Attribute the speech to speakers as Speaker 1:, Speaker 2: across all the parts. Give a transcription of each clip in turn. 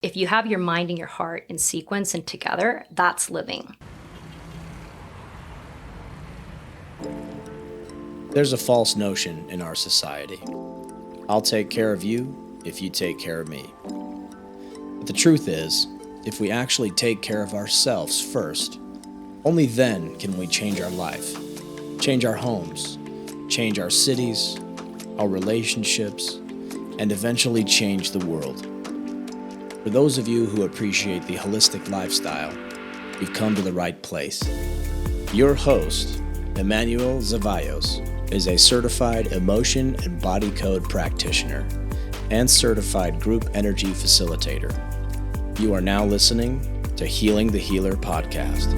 Speaker 1: If you have your mind and your heart in sequence and together, that's living.
Speaker 2: There's a false notion in our society. I'll take care of you if you take care of me. But the truth is, if we actually take care of ourselves first, only then can we change our life, change our homes, change our cities, our relationships, and eventually change the world. For those of you who appreciate the holistic lifestyle, you've come to the right place. Your host, Emanuel is a certified emotion and body code practitioner and certified group energy facilitator. You are now listening to Healing the Healer podcast.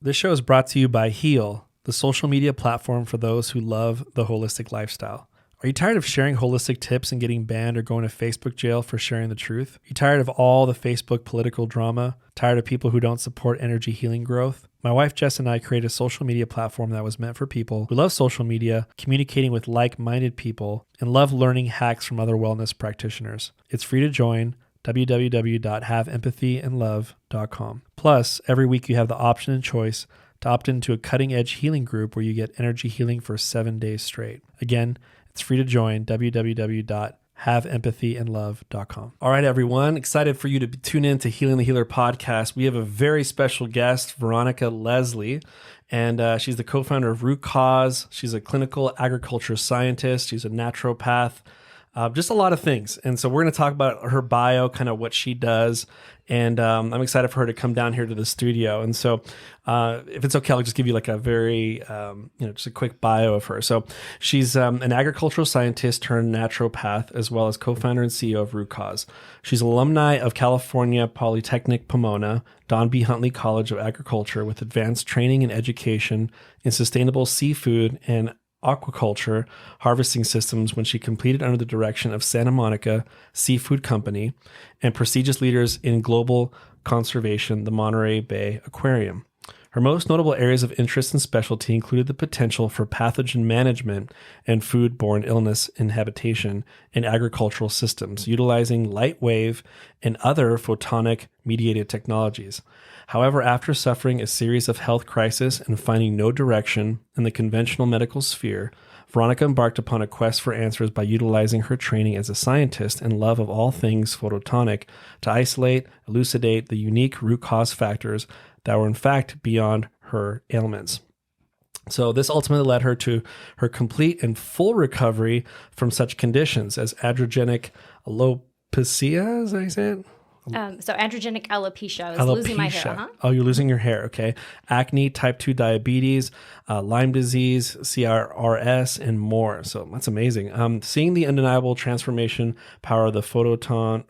Speaker 3: This show is brought to you by Heal, the social media platform for those who love the holistic lifestyle. Are you tired of sharing holistic tips and getting banned or going to Facebook jail for sharing the truth? Are you tired of all the Facebook political drama? Tired of people who don't support energy healing growth? My wife Jess and I created a social media platform that was meant for people who love social media, communicating with like-minded people, and love learning hacks from other wellness practitioners. It's free to join. www.haveempathyandlove.com. Plus, every week you have the option and choice to opt into a cutting-edge healing group where you get energy healing for 7 days straight. Again, it's free to join, www.haveempathyandlove.com. All right, everyone, excited for you to tune in to Healing the Healer podcast. We have a very special guest, Veronica Leslie, and she's the co-founder of Root Cause. She's a clinical agriculture scientist. She's a naturopath. Just a lot of things. And so we're going to talk about her bio, kind of what she does. And I'm excited for her to come down here to the studio. And so if it's okay, I'll just give you like a very, just a quick bio of her. So she's an agricultural scientist turned naturopath, as well as co-founder and CEO of Root Cause. She's an alumni of California Polytechnic Pomona, Don B. Huntley College of Agriculture, with advanced training and education in sustainable seafood and aquaculture harvesting systems when she completed under the direction of Santa Monica Seafood Company and prestigious leaders in global conservation, the Monterey Bay Aquarium. Her most notable areas of interest and specialty included the potential for pathogen management and food-borne illness inhabitation in agricultural systems, utilizing light wave and other photonic-mediated technologies. However, after suffering a series of health crises and finding no direction in the conventional medical sphere, Veronica embarked upon a quest for answers by utilizing her training as a scientist and love of all things photonic to isolate, elucidate the unique root cause factors that were in fact beyond her ailments. So this ultimately led her to her complete and full recovery from such conditions as androgenic alopecia, as I said.
Speaker 1: So androgenic alopecia. I was losing my hair.
Speaker 3: Oh, you're losing your hair. Okay. Acne, type 2 diabetes, Lyme disease, CRRS, and more. So that's amazing. Seeing the undeniable transformation power of the photon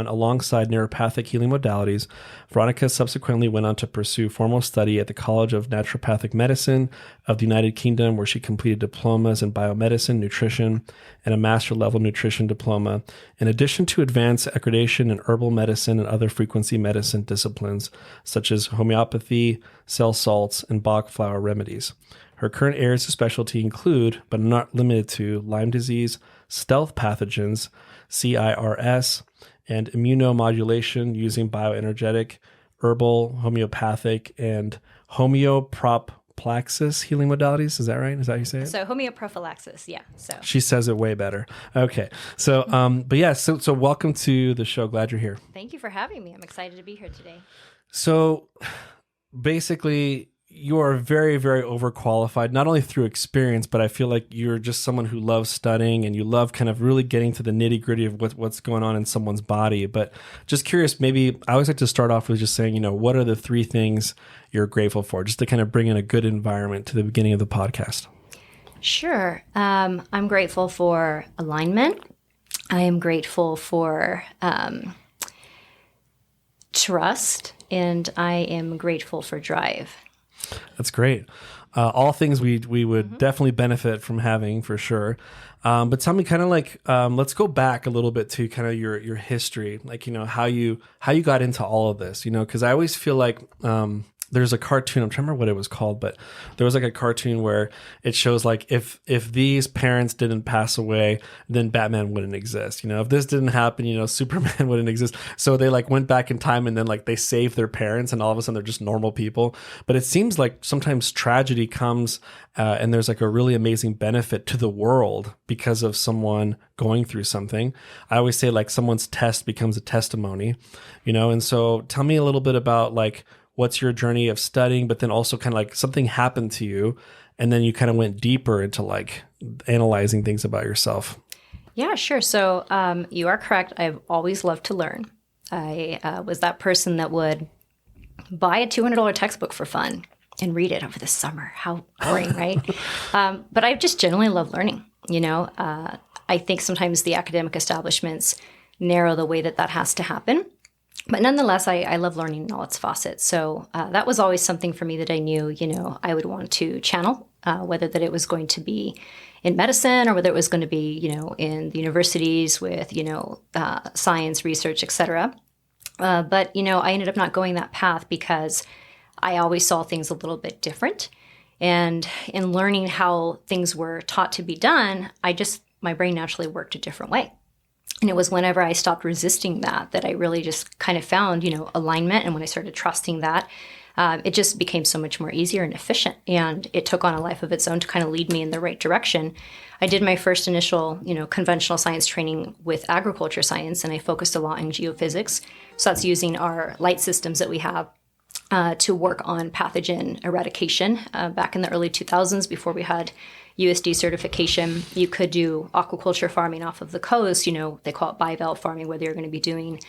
Speaker 3: alongside neuropathic healing modalities, Veronica subsequently went on to pursue formal study at the College of Naturopathic Medicine of the United Kingdom, where she completed diplomas in biomedicine, nutrition, and a master level nutrition diploma, in addition to advanced accreditation in herbal medicine and other frequency medicine disciplines, such as homeopathy, cell salts, and Bach flower remedies. Her current areas of specialty include, but not limited to, Lyme disease, stealth pathogens, CRRS, and immunomodulation using bioenergetic, herbal, homeopathic, and homeoprophylaxis healing modalities. Is that right? Is that how you say it?
Speaker 1: So homeoprophylaxis, yeah. So
Speaker 3: she says it way better. Okay. So, but yeah, so welcome to the show. Glad you're here.
Speaker 1: Thank you for having me. I'm excited to be here today.
Speaker 3: So basically, you are very, very overqualified, not only through experience, but I feel like you're just someone who loves studying and you love kind of really getting to the nitty gritty of what's going on in someone's body. But just curious, maybe I always like to start off with just saying, what are the 3 things you're grateful for, just to kind of bring in a good environment to the beginning of the podcast?
Speaker 1: Sure. I'm grateful for alignment. I am grateful for trust, and I am grateful for drive.
Speaker 3: That's great. All things we would definitely benefit from having, for sure. But tell me kind of like, let's go back a little bit to kind of your history, like, how you got into all of this, because I always feel like there's a cartoon, I'm trying to remember what it was called, but there was like a cartoon where it shows like if these parents didn't pass away, then Batman wouldn't exist. If this didn't happen, Superman wouldn't exist. So they like went back in time and then like they saved their parents, and all of a sudden they're just normal people. But it seems like sometimes tragedy comes and there's like a really amazing benefit to the world because of someone going through something. I always say like someone's test becomes a testimony, and so tell me a little bit about like, what's your journey of studying, but then also kind of like something happened to you and then you kind of went deeper into like analyzing things about yourself.
Speaker 1: Yeah, sure. So you are correct. I've always loved to learn. I was that person that would buy a $200 textbook for fun and read it over the summer. How boring, right? But I just generally love learning. I think sometimes the academic establishments narrow the way that has to happen. But nonetheless, I love learning in all its facets. So that was always something for me that I knew, I would want to channel, whether that it was going to be in medicine or whether it was going to be, in the universities with, science, research, et cetera. But, I ended up not going that path because I always saw things a little bit different. And in learning how things were taught to be done, my brain naturally worked a different way. And it was whenever I stopped resisting that I really just kind of found, alignment. And when I started trusting that, it just became so much more easier and efficient. And it took on a life of its own to kind of lead me in the right direction. I did my first initial, conventional science training with agriculture science, and I focused a lot in geophysics. So that's using our light systems that we have to work on pathogen eradication. Back in the early 2000s, before we had USD certification, you could do aquaculture farming off of the coast. They call it bivalve farming, where you're going to be doing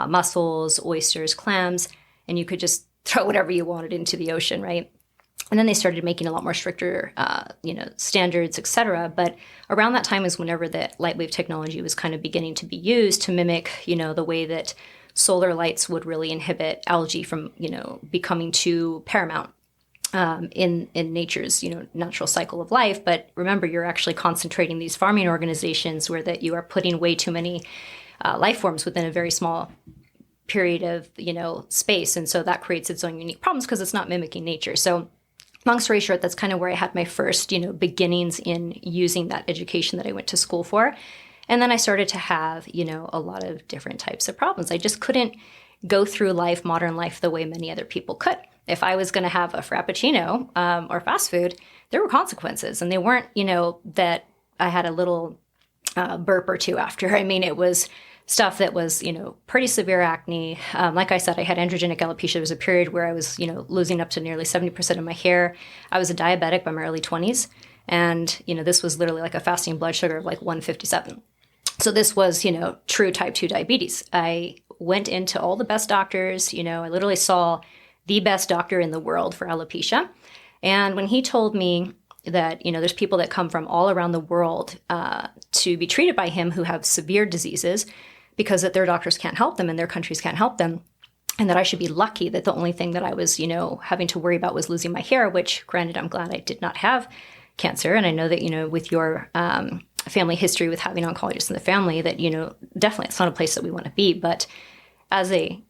Speaker 1: mussels, oysters, clams, and you could just throw whatever you wanted into the ocean, right? And then they started making a lot more stricter, standards, et cetera. But around that time is whenever the light wave technology was kind of beginning to be used to mimic, the way that solar lights would really inhibit algae from, becoming too paramount in nature's, natural cycle of life. But remember, you're actually concentrating these farming organizations where that you are putting way too many life forms within a very small period of, space. And so that creates its own unique problems because it's not mimicking nature. So long story short, that's kind of where I had my first, beginnings in using that education that I went to school for. And then I started to have, a lot of different types of problems. I just couldn't go through life, modern life, the way many other people could. If I was going to have a Frappuccino or fast food, there were consequences. And they weren't, that I had a little burp or two after. I mean, it was stuff that was, pretty severe acne. Like I said, I had androgenic alopecia. There was a period where I was, losing up to nearly 70% of my hair. I was a diabetic by my early 20s. And, this was literally like a fasting blood sugar of like 157. So this was, true type 2 diabetes. I went into all the best doctors. I literally saw the best doctor in the world for alopecia. And when he told me that, there's people that come from all around the world to be treated by him who have severe diseases because that their doctors can't help them and their countries can't help them, and that I should be lucky that the only thing that I was, having to worry about was losing my hair, which granted, I'm glad I did not have cancer. And I know that, with your family history with having oncologists in the family, that, definitely it's not a place that we want to be. But as a,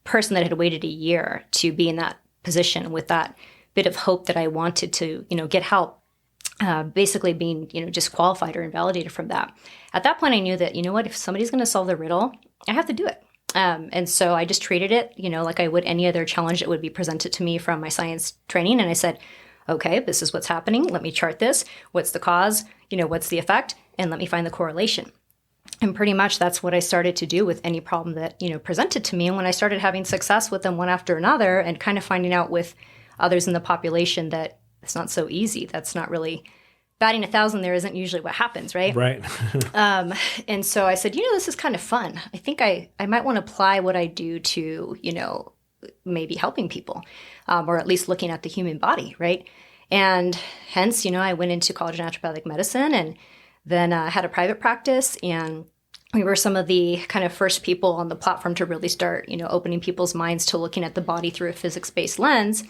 Speaker 1: person that had waited a year to be in that position with that bit of hope that I wanted to, get help, basically being, disqualified or invalidated from that. At that point, I knew that, if somebody's going to solve the riddle, I have to do it. And so I just treated it, like I would any other challenge that would be presented to me from my science training. And I said, okay, this is what's happening. Let me chart this. What's the cause? What's the effect? And let me find the correlation. And pretty much that's what I started to do with any problem that, presented to me. And when I started having success with them one after another and kind of finding out with others in the population that it's not so easy, that's not really batting 1,000 there isn't usually what happens, right?
Speaker 3: Right.
Speaker 1: And so I said, this is kind of fun. I think I might want to apply what I do to, maybe helping people, or at least looking at the human body, right? And hence, I went into college of naturopathic medicine and then had a private practice, and we were some of the kind of first people on the platform to really start, opening people's minds to looking at the body through a physics-based lens.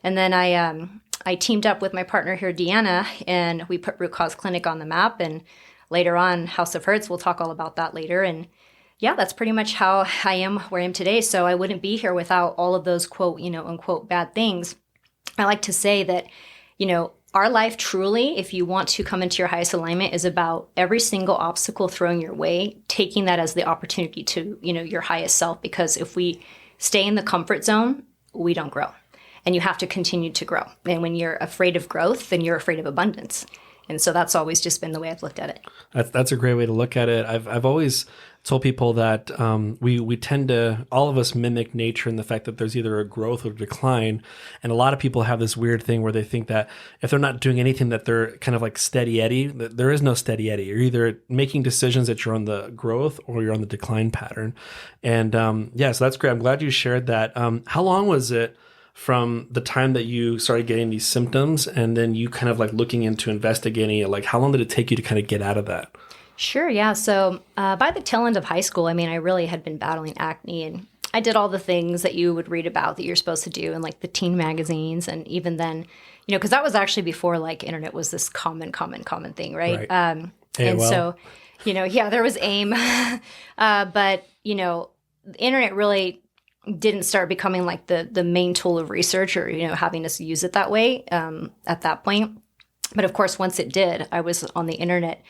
Speaker 1: And then I teamed up with my partner here, Deanna, and we put Root Cause Clinic on the map. And later on, House of Hertz, we'll talk all about that later. And, yeah, that's pretty much how I am where I am today. So I wouldn't be here without all of those quote, unquote bad things. I like to say that, our life truly, if you want to come into your highest alignment, is about every single obstacle thrown your way, taking that as the opportunity to, your highest self. Because if we stay in the comfort zone, we don't grow. And you have to continue to grow. And when you're afraid of growth, then you're afraid of abundance. And so that's always just been the way I've looked at it.
Speaker 3: That's a great way to look at it. I've always told people that we tend to, all of us mimic nature in the fact that there's either a growth or decline. And a lot of people have this weird thing where they think that if they're not doing anything, that they're kind of like steady Eddie. There is no steady Eddie. You're either making decisions that you're on the growth or you're on the decline pattern. And so that's great. I'm glad you shared that. How long was it from the time that you started getting these symptoms and then you kind of like looking into investigating it? Like, how long did it take you to kind of get out of that?
Speaker 1: Sure, yeah. So by the tail end of high school, I really had been battling acne, and I did all the things that you would read about that you're supposed to do in like the teen magazines. And even then, because that was actually before like internet was this common thing, right? And so, there was AIM, but, the internet really didn't start becoming like the main tool of research or, having us use it that way at that point. But of course, once it did, I was on the internet,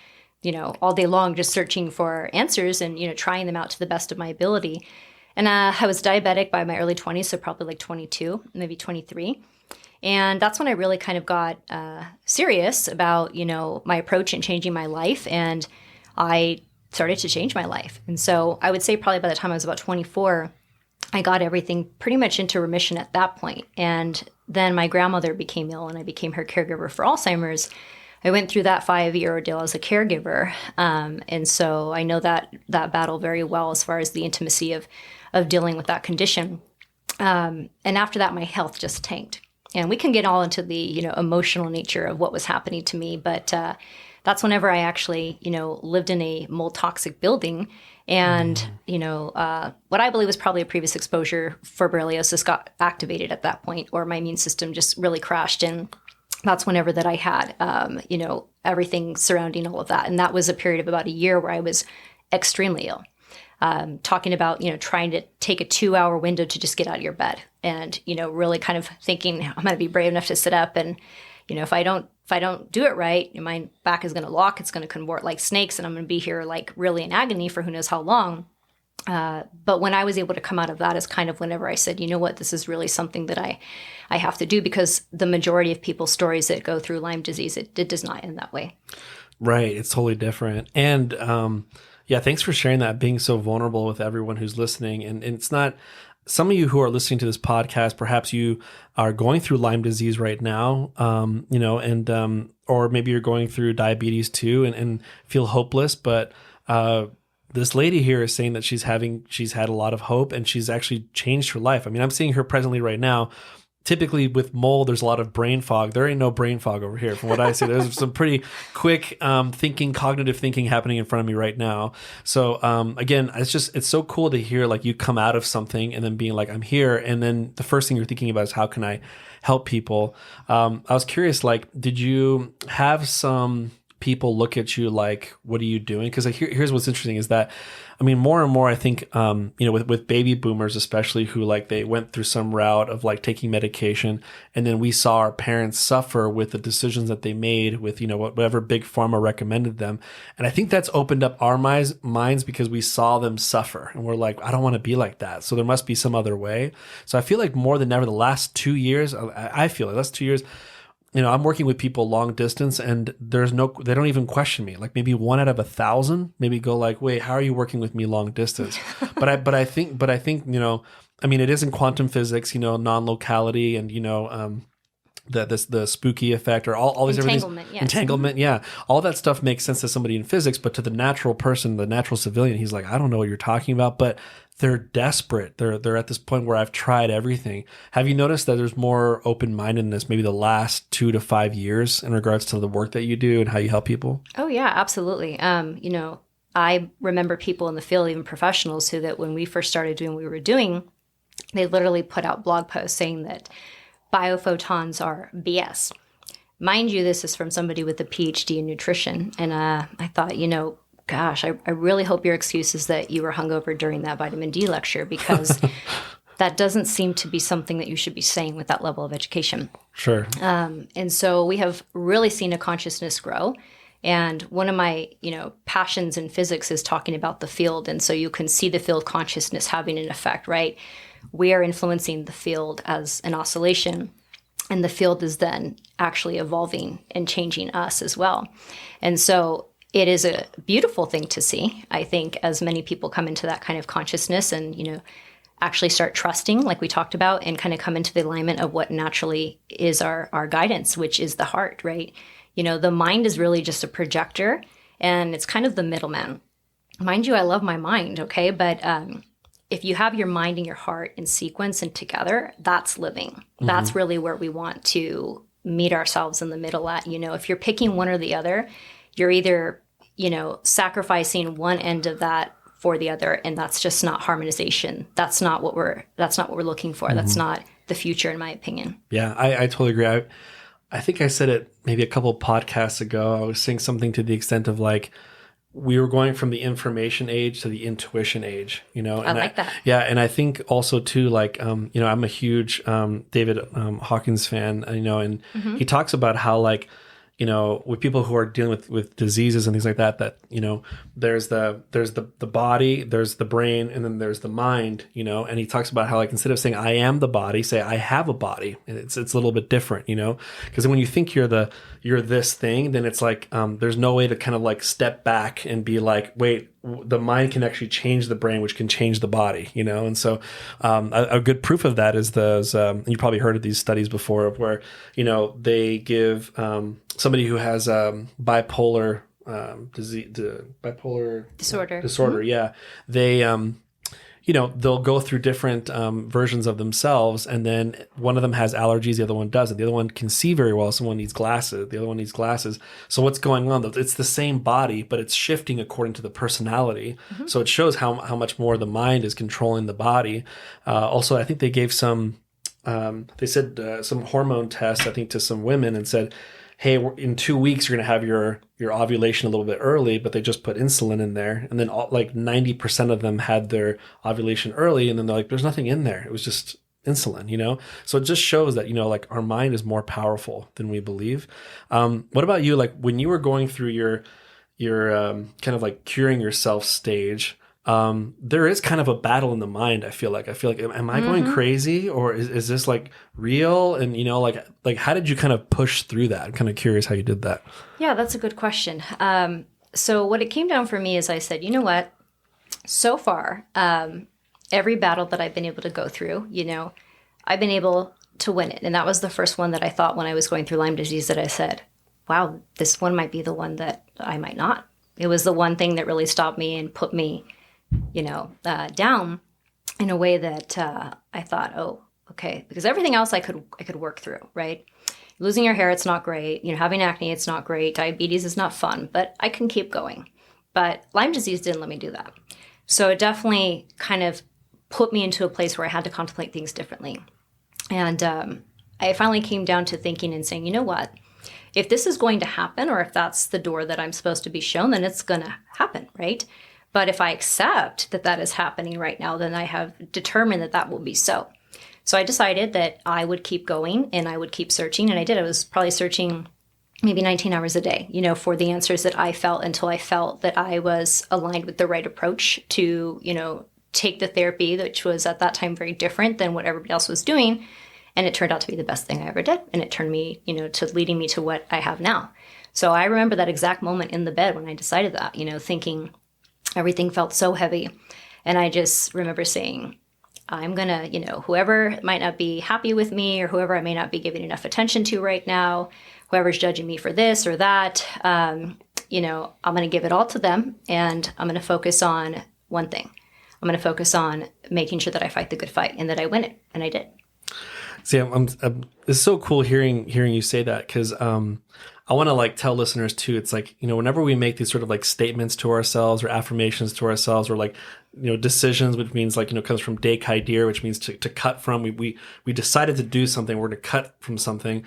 Speaker 1: all day long, just searching for answers and, trying them out to the best of my ability. And I was diabetic by my early 20s, so probably like 22, maybe 23. And that's when I really kind of got serious about, my approach and changing my life. And I started to change my life. And so I would say probably by the time I was about 24, I got everything pretty much into remission at that point. And then my grandmother became ill and I became her caregiver for Alzheimer's. I went through that 5-year ordeal as a caregiver. And so I know that battle very well as far as the intimacy of dealing with that condition. And after that, my health just tanked. And we can get all into the, emotional nature of what was happening to me. But that's whenever I actually, lived in a mold toxic building. And, what I believe was probably a previous exposure for borreliosis got activated at that point, or my immune system just really crashed. And that's whenever that I had, everything surrounding all of that. And that was a period of about a year where I was extremely ill. Talking about, trying to take a 2-hour window to just get out of your bed and, really kind of thinking I'm going to be brave enough to sit up. And, if I don't do it right, my back is going to lock, it's going to contort like snakes, and I'm going to be here like really in agony for who knows how long. But when I was able to come out of that is kind of whenever I said, this is really something that I have to do, because the majority of people's stories that go through Lyme disease, it does not end that way.
Speaker 3: Right. It's totally different. And thanks for sharing that, being so vulnerable with everyone who's listening. And it's not, some of you who are listening to this podcast, perhaps you are going through Lyme disease right now, or maybe you're going through diabetes too and feel hopeless. But this lady here is saying that she's had a lot of hope and she's actually changed her life. I'm seeing her presently right now. Typically with mold, there's a lot of brain fog. There ain't no brain fog over here. From what I see, there's some pretty quick cognitive thinking happening in front of me right now. So again, it's so cool to hear like you come out of something and then being like, I'm here. And then the first thing you're thinking about is how can I help people? I was curious, like, did you have some people look at you like, what are you doing? Because here's what's interesting is that, more and more, I think, with baby boomers, especially who like they went through some route of like taking medication. And then we saw our parents suffer with the decisions that they made with, whatever big pharma recommended them. And I think that's opened up our minds because we saw them suffer and we're like, I don't want to be like that. So there must be some other way. So I feel like more than ever, the last 2 years, I'm working with people long distance and they don't even question me. Like maybe 1 out of 1,000 maybe go like, wait, how are you working with me long distance? but I think, it is in quantum physics, non-locality and, the spooky effect or all these
Speaker 1: entanglement, yes.
Speaker 3: Entanglement, yeah. All that stuff makes sense to somebody in physics, but to the natural person, the natural civilian, he's like, I don't know what you're talking about, but they're desperate. They're at this point where I've tried everything. Have you noticed that there's more open-mindedness maybe the last 2 to 5 years in regards to the work that you do and how you help people?
Speaker 1: Oh yeah, absolutely. I remember people in the field, even professionals, who that when we first started doing what we were doing, they literally put out blog posts saying that biophotons are BS. Mind you, this is from somebody with a PhD in nutrition. And I thought, gosh, I really hope your excuse is that you were hungover during that vitamin D lecture, because that doesn't seem to be something that you should be saying with that level of education.
Speaker 3: Sure.
Speaker 1: And so we have really seen a consciousness grow. And one of my, passions in physics is talking about the field. And so you can see the field consciousness having an effect, right? We are influencing the field as an oscillation, and the field is then actually evolving and changing us as well. And so it is a beautiful thing to see, I think, as many people come into that kind of consciousness and, actually start trusting, like we talked about, and kind of come into the alignment of what naturally is our guidance, which is the heart, right? The mind is really just a projector, and it's kind of the middleman. Mind you, I love my mind, okay? But if you have your mind and your heart in sequence and together, that's living. Mm-hmm. That's really where we want to meet ourselves in the middle at. If you're picking one or the other, you're either, sacrificing one end of that for the other, and that's just not harmonization. That's not what we're looking for. Mm-hmm. That's not the future, in my opinion.
Speaker 3: Yeah, I totally agree. I think I said it maybe a couple podcasts ago. I was saying something to the extent of like, we were going from the information age to the intuition age, And
Speaker 1: I like that.
Speaker 3: Yeah. And I think also too, like, I'm a huge David Hawkins fan, and mm-hmm. he talks about how like, with people who are dealing with diseases and things like that, there's the body, there's the brain, and then there's the mind, and he talks about how like, instead of saying I am the body, say I have a body. And it's a little bit different, because when you think you're this thing, then it's like, there's no way to kind of like step back and be like, wait, the mind can actually change the brain, which can change the body, and so a good proof of that is those, you probably heard of these studies before, of where, they give somebody who has bipolar disease, bipolar disorder.
Speaker 1: Mm-hmm.
Speaker 3: Yeah, they they'll go through different versions of themselves, and then one of them has allergies, the other one doesn't. The other one can see very well, someone needs glasses. The other one needs glasses. So what's going on? It's the same body, but it's shifting according to the personality. Mm-hmm. So it shows how much more the mind is controlling the body. Also, I think they gave some hormone tests, I think, to some women, and said, hey, in 2 weeks, you're going to have your ovulation a little bit early, but they just put insulin in there. And then like 90% of them had their ovulation early. And then they're like, there's nothing in there. It was just insulin, So it just shows that, like our mind is more powerful than we believe. What about you? Like when you were going through your kind of like curing yourself stage, there is kind of a battle in the mind. I feel like, am I going mm-hmm. crazy, or is this like real? And, like how did you kind of push through that? I'm kind of curious how you did that.
Speaker 1: Yeah, that's a good question. So what it came down for me is I said, you know what, so far, every battle that I've been able to go through, I've been able to win it. And that was the first one that I thought when I was going through Lyme disease that I said, wow, this one might be the one that I might not. It was the one thing that really stopped me and put me down in a way that I thought, oh, okay, because everything else I could work through, right? Losing your hair, it's not great. Having acne, it's not great. Diabetes is not fun, but I can keep going. But Lyme disease didn't let me do that. So it definitely kind of put me into a place where I had to contemplate things differently. And I finally came down to thinking and saying, you know what? If this is going to happen, or if that's the door that I'm supposed to be shown, then it's going to happen, right? But if I accept that that is happening right now, then I have determined that that will be so. So I decided that I would keep going and I would keep searching. And I did. I was probably searching maybe 19 hours a day, for the answers that I felt, until I felt that I was aligned with the right approach to, take the therapy, which was at that time very different than what everybody else was doing. And it turned out to be the best thing I ever did. And it turned me, to leading me to what I have now. So I remember that exact moment in the bed when I decided that, thinking everything felt so heavy. And I just remember saying, I'm going to, whoever might not be happy with me, or whoever I may not be giving enough attention to right now, whoever's judging me for this or that, I'm going to give it all to them. And I'm going to focus on one thing. I'm going to focus on making sure that I fight the good fight and that I win it. And I did.
Speaker 3: See, it's so cool hearing you say that, because I want to tell listeners too. It's like, whenever we make these sort of statements to ourselves or affirmations to ourselves, or decisions, which means comes from dekaidir, which means to cut from. We decided to do something. We're going to cut from something.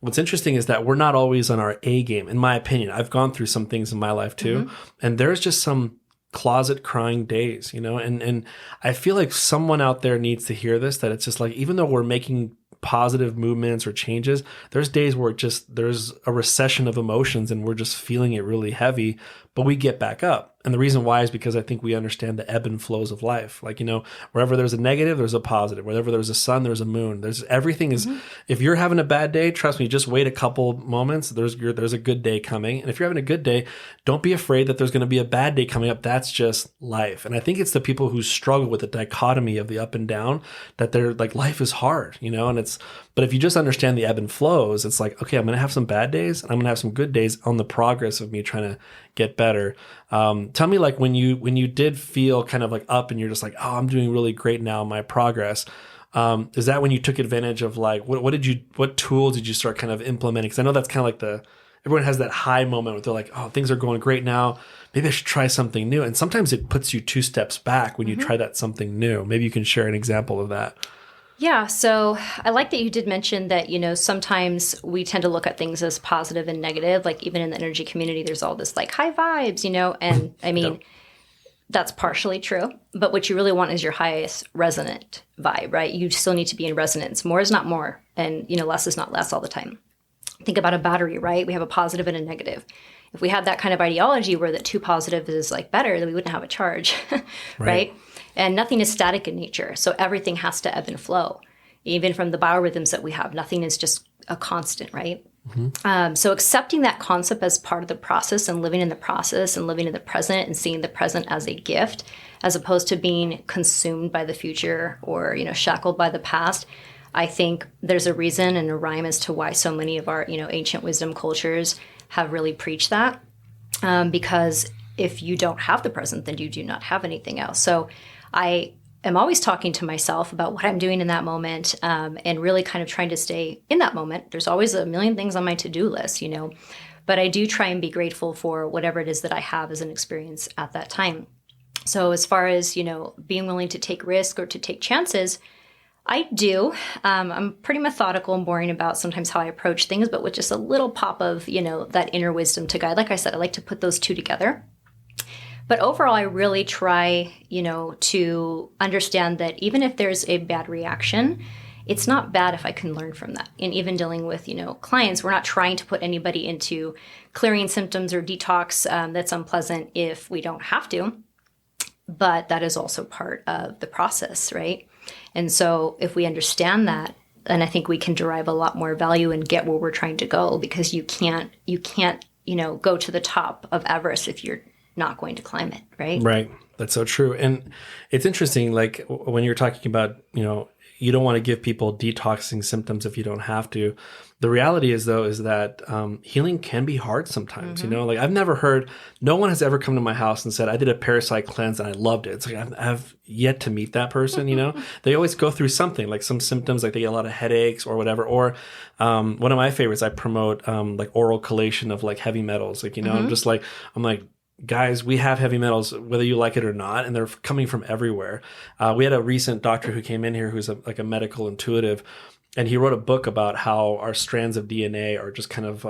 Speaker 3: what's interesting is that we're not always on our A game, in my opinion. I've gone through some things in my life too, and there's just some closet crying days, and I feel like someone out there needs to hear this, that it's just like, even though we're making positive movements or changes, there's days where there's a recession of emotions and we're just feeling it really heavy, but we get back up. And the reason why is because I think we understand the ebb and flows of life. Like, wherever there's a negative, there's a positive. Wherever there's a sun, there's a moon. Everything is, if you're having a bad day, trust me, just wait a couple moments. There's a good day coming. And if you're having a good day, don't be afraid that there's going to be a bad day coming up. That's just life. And I think it's the people who struggle with the dichotomy of the up and down, that they're like, life is hard, but if you just understand the ebb and flows, it's like, okay, I'm going to have some bad days and I'm going to have some good days on the progress of me trying to get better. Tell me, like, when you did feel kind of like up and you're just like, oh, I'm doing really great now in my progress. Is that when you took advantage of, like, what tools did you start kind of implementing? Because I know that's kind of like everyone has that high moment where they're like, oh, things are going great now. Maybe I should try something new. And sometimes it puts you 2 steps back when you try that something new. Maybe you can share an example of that.
Speaker 1: Yeah, so I like that you did mention that, sometimes we tend to look at things as positive and negative. Like, even in the energy community, there's all this like high vibes, and I mean, that's partially true. But what you really want is your highest resonant vibe, right? You still need to be in resonance. More is not more, and less is not less all the time. Think about a battery, right? We have a positive and a negative. If we had that kind of ideology where that 2 positive is like better, then we wouldn't have a charge, right? And nothing is static in nature. So everything has to ebb and flow. Even from the biorhythms that we have, nothing is just a constant, right? So accepting that concept as part of the process and living in the process and living in the present and seeing the present as a gift, as opposed to being consumed by the future or, shackled by the past. I think there's a reason and a rhyme as to why so many of our, ancient wisdom cultures have really preached that. Because if you don't have the present, then you do not have anything else. So I am always talking to myself about what I'm doing in that moment, and really kind of trying to stay in that moment. There's always a million things on my to-do list, but I do try and be grateful for whatever it is that I have as an experience at that time. So as far as, being willing to take risk or to take chances, I do. I'm pretty methodical and boring about sometimes how I approach things, but with just a little pop of, that inner wisdom to guide. Like I said, I like to put those 2 together. But overall, I really try, to understand that even if there's a bad reaction, it's not bad if I can learn from that. And even dealing with, clients, we're not trying to put anybody into clearing symptoms or detox that's unpleasant if we don't have to. But that is also part of the process, right? And so if we understand that, then I think we can derive a lot more value and get where we're trying to go, because you can't, go to the top of Everest if you're not going to climb it, right?
Speaker 3: Right. That's so true. And it's interesting, like when you're talking about, you don't want to give people detoxing symptoms if you don't have to. The reality is, though, is that healing can be hard sometimes. Like, I've never heard, no one has ever come to my house and said, I did a parasite cleanse and I loved it. It's like, I've yet to meet that person, They always go through something, like some symptoms, like they get a lot of headaches or whatever. Or one of my favorites, I promote like oral chelation of like heavy metals. Like, I'm like, guys, we have heavy metals, whether you like it or not, and they're coming from everywhere. We had a recent doctor who came in here who's like a medical intuitive, and he wrote a book about how our strands of DNA are just kind of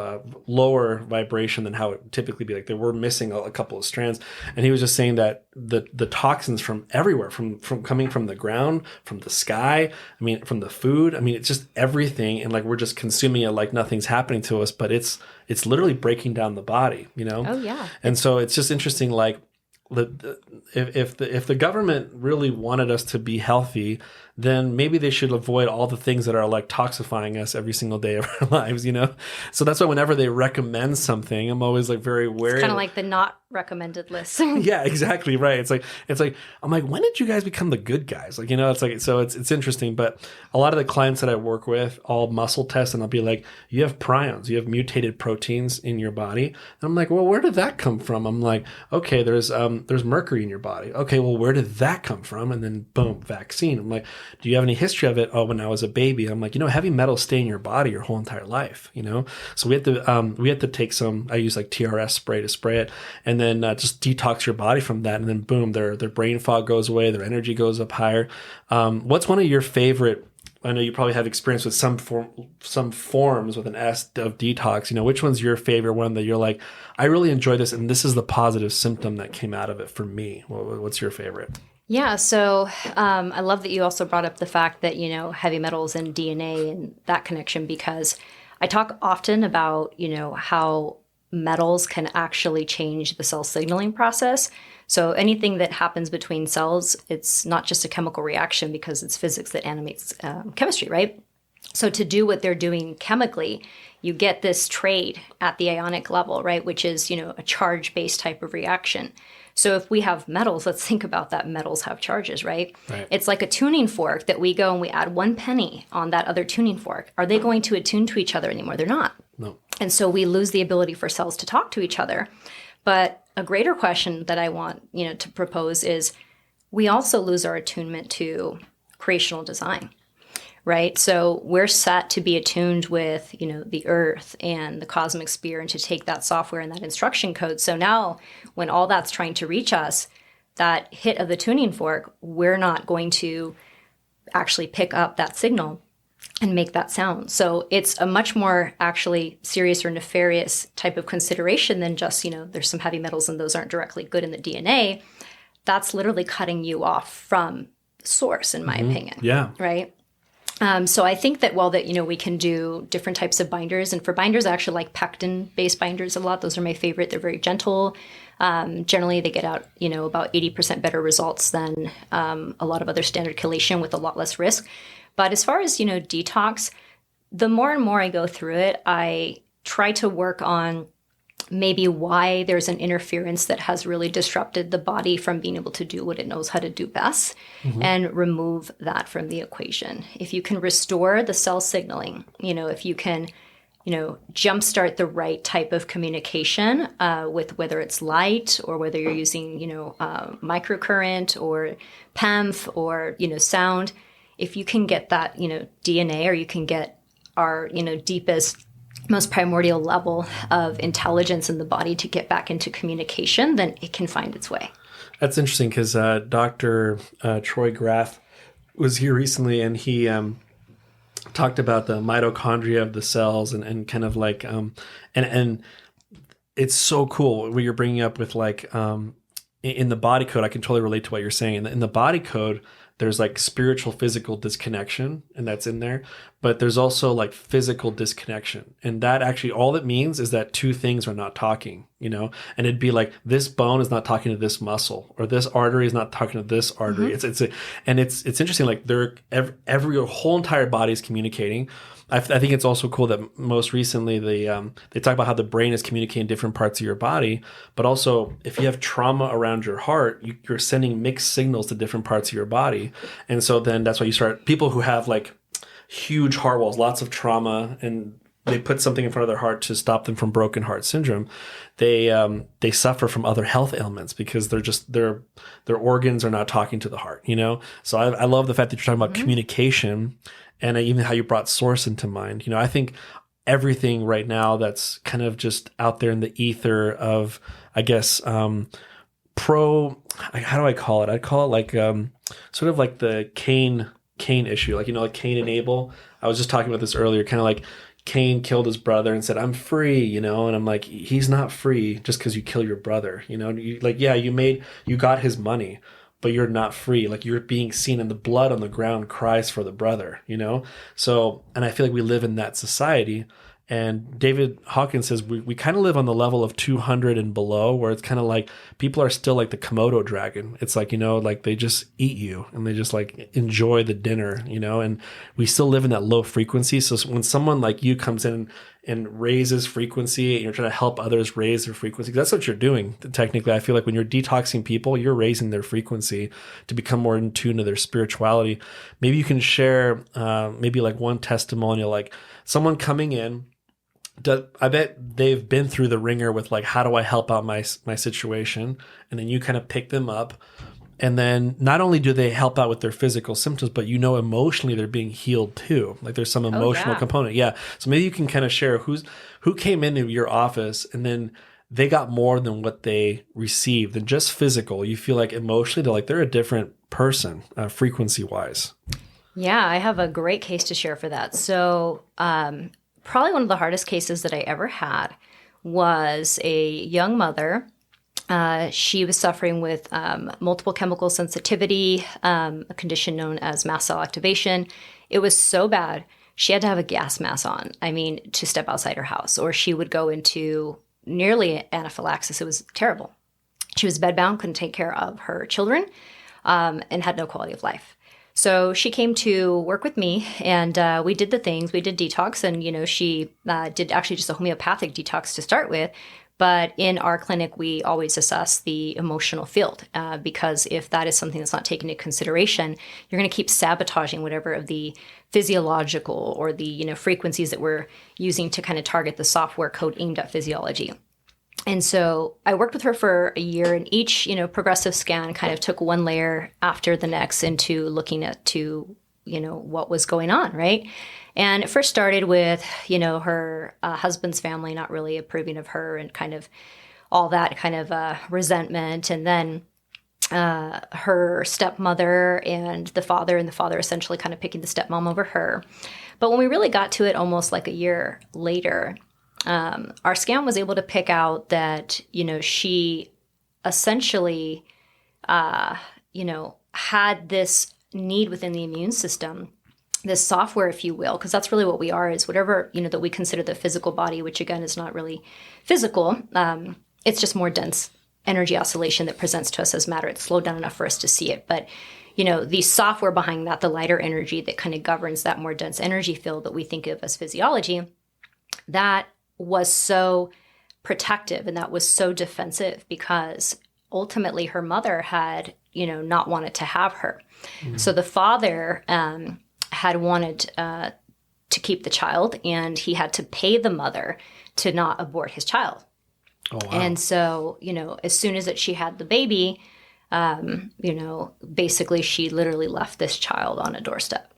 Speaker 3: lower vibration than how it would typically be. Like, they were missing a couple of strands. And he was just saying that the toxins from everywhere, from coming from the ground, from the sky, from the food, it's just everything. And like, we're just consuming it like nothing's happening to us, but it's literally breaking down the body,
Speaker 1: Oh, yeah.
Speaker 3: And so it's just interesting, like, if the government really wanted us to be healthy, then maybe they should avoid all the things that are like toxifying us every single day of our lives, So that's why whenever they recommend something, I'm always like very wary.
Speaker 1: It's kind of like the not recommended list.
Speaker 3: Yeah, exactly right. It's like I'm like, when did you guys become the good guys? Like, it's like, so it's interesting. But a lot of the clients that I work with all muscle test, and I'll be like, you have prions, you have mutated proteins in your body. And I'm like, well, where did that come from? I'm like, okay, there's mercury in your body. Okay, well, where did that come from? And then boom, vaccine. I'm like, do you have any history of it? Oh, when I was a baby. I'm like, heavy metals stay in your body your whole entire life, So we have to take some, I use like TRS spray to spray it, and then just detox your body from that. And then boom, their brain fog goes away, their energy goes up higher. What's one of your favorite I know you probably have experience with some forms with an S of detox. Which one's your favorite one that you're like, I really enjoy this, and this is the positive symptom that came out of it for me? What's your favorite?
Speaker 1: Yeah, so I love that you also brought up the fact that, heavy metals and DNA and that connection, because I talk often about, how metals can actually change the cell signaling process. So anything that happens between cells, it's not just a chemical reaction because it's physics that animates chemistry, right? So to do what they're doing chemically, you get this trade at the ionic level, right? Which is, a charge-based type of reaction. So if we have metals, let's think about that. Metals have charges, right? It's like a tuning fork that we go and we add 1 penny on that other tuning fork. Are they going to attune to each other anymore? They're not.
Speaker 3: No.
Speaker 1: And so we lose the ability for cells to talk to each other. But a greater question that I want, to propose is we also lose our attunement to creational design, right? So we're set to be attuned with, the earth and the cosmic sphere, and to take that software and that instruction code. So now when all that's trying to reach us, that hit of the tuning fork, we're not going to actually pick up that signal and make that sound. So it's a much more actually serious or nefarious type of consideration than just, there's some heavy metals and those aren't directly good in the DNA. That's literally cutting you off from the source, in my opinion.
Speaker 3: Yeah.
Speaker 1: Right? So I think that we can do different types of binders. And for binders, I actually like pectin-based binders a lot. Those are my favorite. They're very gentle. Generally, they get out, about 80% better results than a lot of other standard chelation with a lot less risk. But as far as, detox, the more and more I go through it, I try to work on maybe why there's an interference that has really disrupted the body from being able to do what it knows how to do best, and remove that from the equation. If you can restore the cell signaling, if you can, jumpstart the right type of communication with whether it's light or whether you're using, microcurrent or PEMF or, sound. If you can get that, DNA, or you can get our, deepest, most primordial level of intelligence in the body to get back into communication, then it can find its way.
Speaker 3: That's interesting because Dr. Troy Graff was here recently, and he talked about the mitochondria of the cells and kind of like, and it's so cool what you're bringing up with like, in the body code. I can totally relate to what you're saying. In the body code, there's like spiritual, physical disconnection, and that's in there. But there's also like physical disconnection. And that actually, all it means is that two things are not talking, and it'd be like this bone is not talking to this muscle, or this artery is not talking to this artery. It's interesting. Like every whole entire body is communicating. I think it's also cool that most recently they talk about how the brain is communicating different parts of your body, but also if you have trauma around your heart, you're sending mixed signals to different parts of your body. And so then that's why you start, people who have like huge heart walls, lots of trauma, and they put something in front of their heart to stop them from broken heart syndrome, they suffer from other health ailments because their organs are not talking to the heart, So I love the fact that you're talking about communication. And even how you brought source into mind. I think everything right now that's kind of just out there in the ether of, I guess, how do I call it? I'd call it like sort of like the Cain issue. Like, like Cain and Abel. I was just talking about this earlier, kind of like Cain killed his brother and said, I'm free, and I'm like, he's not free just because you kill your brother. You got his money, but you're not free. Like, you're being seen, and the blood on the ground cries for the brother, So, and I feel like we live in that society. And David Hawkins says we kind of live on the level of 200 and below, where it's kind of like people are still like the Komodo dragon. It's like, like they just eat you and they just like enjoy the dinner, and we still live in that low frequency. So when someone like you comes in and raises frequency, and you're trying to help others raise their frequency, that's what you're doing. Technically, I feel like when you're detoxing people, you're raising their frequency to become more in tune to their spirituality. Maybe you can share maybe like one testimonial, like someone coming in. I bet they've been through the ringer with like, how do I help out my situation? And then you kind of pick them up. And then not only do they help out with their physical symptoms, but emotionally they're being healed too. Like there's some emotional component. Yeah. So maybe you can kind of share who came into your office and then they got more than what they received than just physical. You feel like emotionally they're a different person, frequency wise.
Speaker 1: Yeah, I have a great case to share for that. So, probably one of the hardest cases that I ever had was a young mother. She was suffering with multiple chemical sensitivity, a condition known as mast cell activation. It was so bad, she had to have a gas mask on, I mean, to step outside her house, or she would go into nearly anaphylaxis. It was terrible. She was bedbound, couldn't take care of her children, and had no quality of life. So she came to work with me, and we did the things. We did detox, and she did actually just a homeopathic detox to start with. But in our clinic, we always assess the emotional field because if that is something that's not taken into consideration, you're going to keep sabotaging whatever of the physiological or the frequencies that we're using to kind of target the software code aimed at physiology. And so I worked with her for a year, and each, progressive scan kind of took one layer after the next into looking at what was going on, right? And it first started with, her husband's family not really approving of her and kind of all that kind of resentment. And then her stepmother and the father essentially kind of picking the stepmom over her. But when we really got to it almost like a year later, our scan was able to pick out that, she essentially, had this need within the immune system, this software, if you will, because that's really what we are, is whatever, that we consider the physical body, which again is not really physical. It's just more dense energy oscillation that presents to us as matter. It's slowed down enough for us to see it. But, the software behind that, the lighter energy that kind of governs that more dense energy field that we think of as physiology, that was so protective and that was so defensive because ultimately her mother had, not wanted to have her. Mm-hmm. So the father had wanted to keep the child, and he had to pay the mother to not abort his child. Oh, wow. And so, as soon as she had the baby, basically she literally left this child on a doorstep.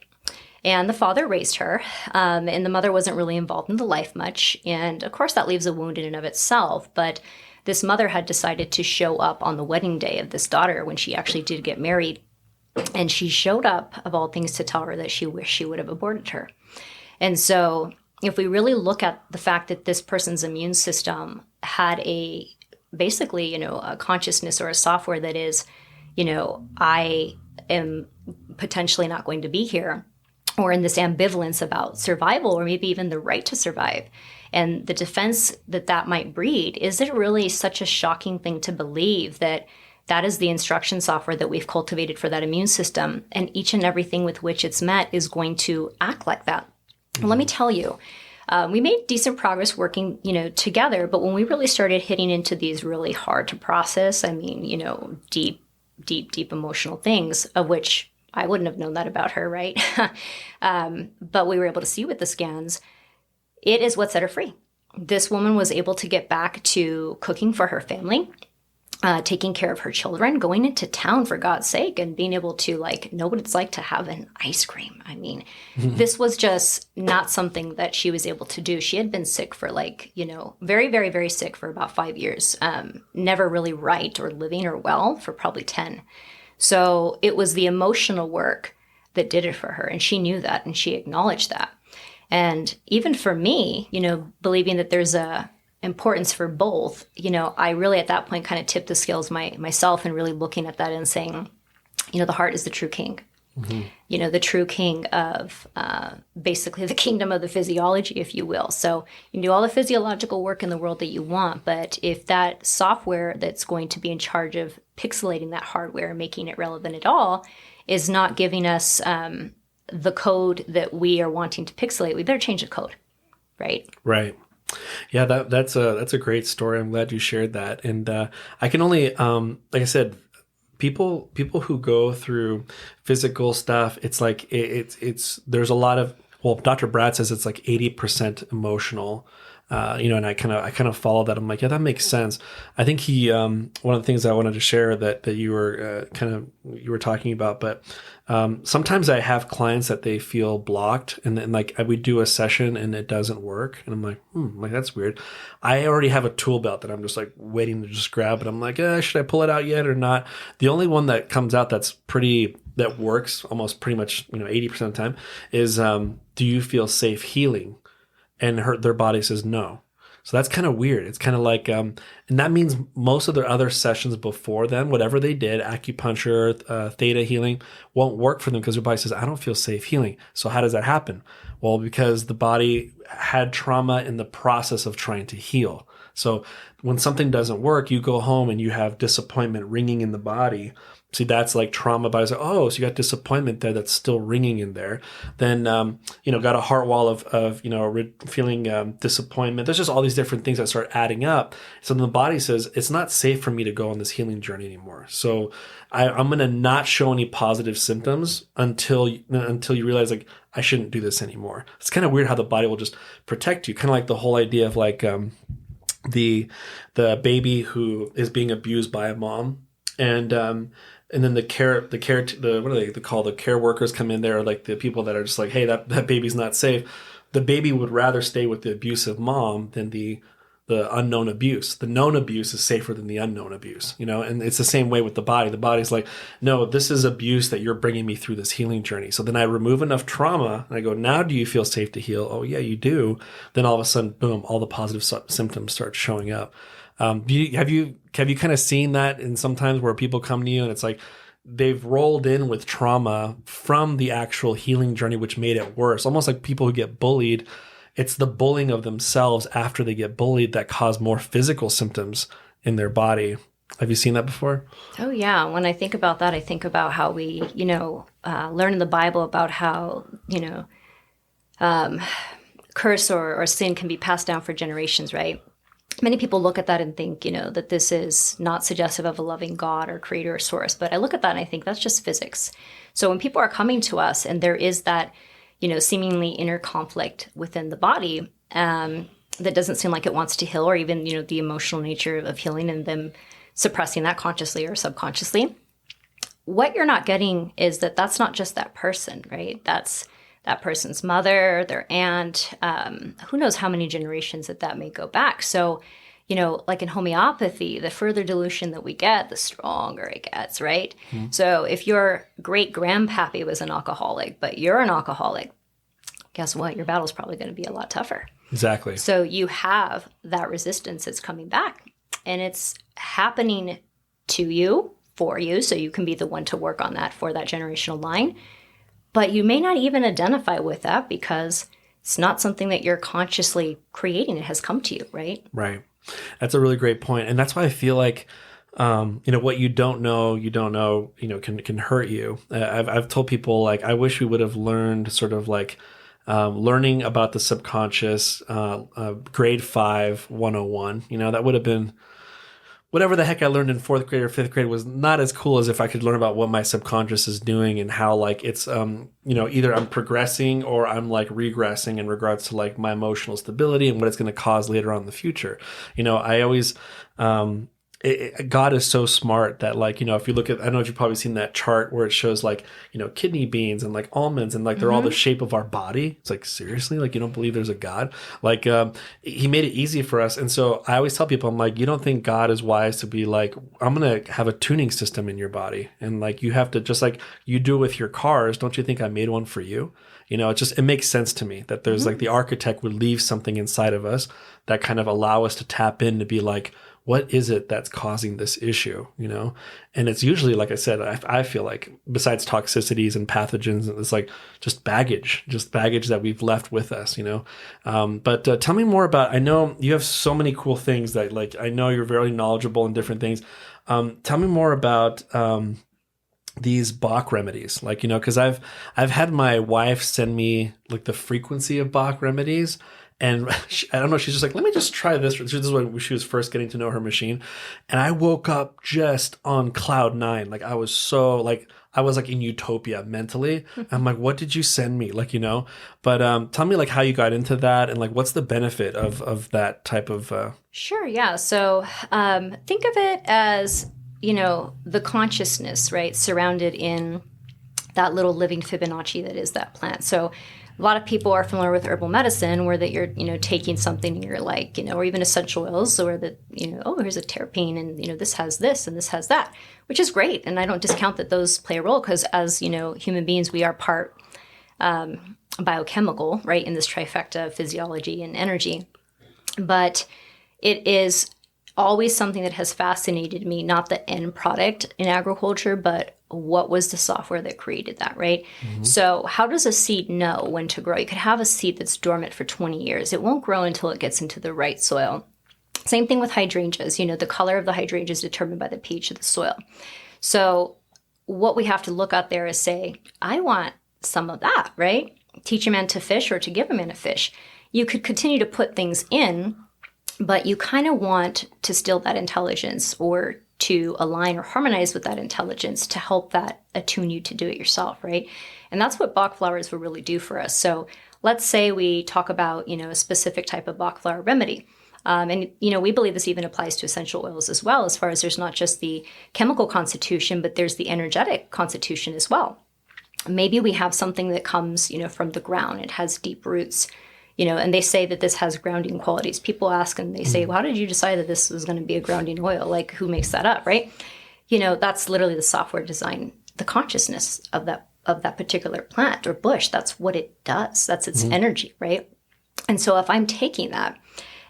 Speaker 1: And the father raised her, and the mother wasn't really involved in the life much. And of course, that leaves a wound in and of itself. But this mother had decided to show up on the wedding day of this daughter when she actually did get married. And she showed up, of all things, to tell her that she wished she would have aborted her. And so if we really look at the fact that this person's immune system had basically, a consciousness or a software that is, I am potentially not going to be here, or in this ambivalence about survival, or maybe even the right to survive. And the defense that might breed, is it really such a shocking thing to believe that is the instruction software that we've cultivated for that immune system, and each and everything with which it's met is going to act like that? Mm-hmm. Well, let me tell you, we made decent progress working, together, but when we really started hitting into these really hard to process, deep emotional things, of which I wouldn't have known that about her, right? But we were able to see with the scans, it is what set her free. This woman was able to get back to cooking for her family, taking care of her children, going into town for God's sake, and being able to know what it's like to have an ice cream. This was just not something that she was able to do. She had been sick for very, very, very sick for about 5 years, never really right or living or well for probably 10. So it was the emotional work that did it for her. And she knew that, and she acknowledged that. And even for me, believing that there's a importance for both, I really at that point kind of tipped the scales myself and really looking at that and saying, the heart is the true king. Mm-hmm. The true king of basically the kingdom of the physiology, if you will. So you can do all the physiological work in the world that you want, but if that software that's going to be in charge of pixelating that hardware and making it relevant at all is not giving us the code that we are wanting to pixelate, we better change the code, right?
Speaker 3: Right. Yeah, that's a great story. I'm glad you shared that. And I can only, like I said, people who go through physical stuff, it's like it's there's a lot of, well, Dr. Brad says it's like 80% emotional. And I kind of follow that. I'm like, yeah, that makes sense. I think one of the things I wanted to share that you were you were talking about, but sometimes I have clients that they feel blocked, and then we do a session and it doesn't work, and I'm like, that's weird. I already have a tool belt that I'm just waiting to just grab, but I'm like, should I pull it out yet or not? The only one that comes out that's pretty that works almost pretty much 80% of the time is do you feel safe healing? And their body says no. So that's kind of weird. It's kind of like, and that means most of their other sessions before then, whatever they did, acupuncture, theta healing, won't work for them because their body says, I don't feel safe healing. So how does that happen? Well, because the body had trauma in the process of trying to heal. So when something doesn't work, you go home and you have disappointment ringing in the body. See, that's like trauma. Body's like, oh, so you got disappointment there that's still ringing in there. Then, got a heart wall of feeling disappointment. There's just all these different things that start adding up. So then the body says, it's not safe for me to go on this healing journey anymore. So I'm going to not show any positive symptoms until you realize, like, I shouldn't do this anymore. It's kind of weird how the body will just protect you. Kind of like the whole idea of like the baby who is being abused by a mom. And then the what are they called? The care workers come in there, like the people that are just like, hey, that baby's not safe. The baby would rather stay with the abusive mom than the unknown abuse. The known abuse is safer than the unknown abuse, and it's the same way with the body. The body's like, no, this is abuse that you're bringing me through this healing journey. So then I remove enough trauma and I go, now do you feel safe to heal? Oh yeah, you do. Then all of a sudden, boom, all the positive symptoms start showing up. Have you kind of seen that in sometimes where people come to you and it's like they've rolled in with trauma from the actual healing journey, which made it worse? Almost like people who get bullied, it's the bullying of themselves after they get bullied that cause more physical symptoms in their body. Have you seen that before?
Speaker 1: Oh yeah. When I think about that, I think about how we, learn in the Bible about how, curse or sin can be passed down for generations, right? Many people look at that and think, that this is not suggestive of a loving God or creator or source. But I look at that and I think that's just physics. So when people are coming to us and there is that, seemingly inner conflict within the body that doesn't seem like it wants to heal, or even, the emotional nature of healing and them suppressing that consciously or subconsciously, what you're not getting is that that's not just that person, right? That's that person's mother, their aunt, who knows how many generations that may go back. So, like in homeopathy, the further dilution that we get, the stronger it gets, right? Mm-hmm. So if your great-grandpappy was an alcoholic, but you're an alcoholic, guess what? Your battle's probably going to be a lot tougher.
Speaker 3: Exactly.
Speaker 1: So you have that resistance that's coming back, and it's happening to you, for you, so you can be the one to work on that for that generational line. But you may not even identify with that because it's not something that you're consciously creating. It has come to you, right?
Speaker 3: Right. That's a really great point. And that's why I feel like, what you don't know, can hurt you. I've told people, like, I wish we would have learned sort of like learning about the subconscious, grade 5, 101. That would have been whatever the heck I learned in 4th grade or 5th grade was not as cool as if I could learn about what my subconscious is doing and how, like, it's, either I'm progressing or I'm like regressing in regards to like my emotional stability and what it's going to cause later on in the future. I always, God is so smart that, like, if you look at, I don't know if you've probably seen that chart where it shows like, kidney beans and like almonds and like they're all the shape of our body. It's like, seriously? Like, you don't believe there's a God? Like, he made it easy for us. And so I always tell people, I'm like, you don't think God is wise to be like, I'm going to have a tuning system in your body. And like, you have to, just like you do with your cars, don't you think I made one for you? It makes sense to me that there's like the architect would leave something inside of us that kind of allow us to tap in to be like, what is it that's causing this issue, And it's usually, like I said, I feel like besides toxicities and pathogens, it's like just baggage that we've left with us, But tell me more about, I know you have so many cool things that, like, I know you're very knowledgeable in different things. Tell me more about these Bach remedies, like, because I've had my wife send me like the frequency of Bach remedies. And I don't know, she's just like, let me just try this. This is when she was first getting to know her machine. And I woke up just on cloud 9. Like, I was like in utopia mentally. I'm like, what did you send me? Like, but tell me like how you got into that and like, what's the benefit of that type of...
Speaker 1: Sure. Yeah. So think of it as, the consciousness, right? Surrounded in that little living Fibonacci that is that plant. So A lot of people are familiar with herbal medicine where that you're, taking something and you're like, or even essential oils, or that, oh, here's a terpene and, this has this and this has that, which is great. And I don't discount that those play a role because as, human beings, we are part biochemical, right, in this trifecta of physiology and energy. But it is always something that has fascinated me, not the end product in agriculture, but what was the software that created that, right? Mm-hmm. So how does a seed know when to grow? You could have a seed that's dormant for 20 years. It won't grow until it gets into the right soil. Same thing with hydrangeas. The color of the hydrangea is determined by the pH of the soil. So what we have to look at there is say, I want some of that, right? Teach a man to fish or to give a man a fish. You could continue to put things in, but you kind of want to still that intelligence or to align or harmonize with that intelligence to help that attune you to do it yourself, right? And that's what Bach flowers will really do for us. So let's say we talk about, a specific type of Bach flower remedy. And we believe this even applies to essential oils as well, as far as there's not just the chemical constitution, but there's the energetic constitution as well. Maybe we have something that comes, from the ground. It has deep roots. And they say that this has grounding qualities. People ask and they say, well, how did you decide that this was going to be a grounding oil? Like, who makes that up, right? That's literally the software design, the consciousness of that particular plant or bush. That's what it does. That's its energy, right? And so if I'm taking that,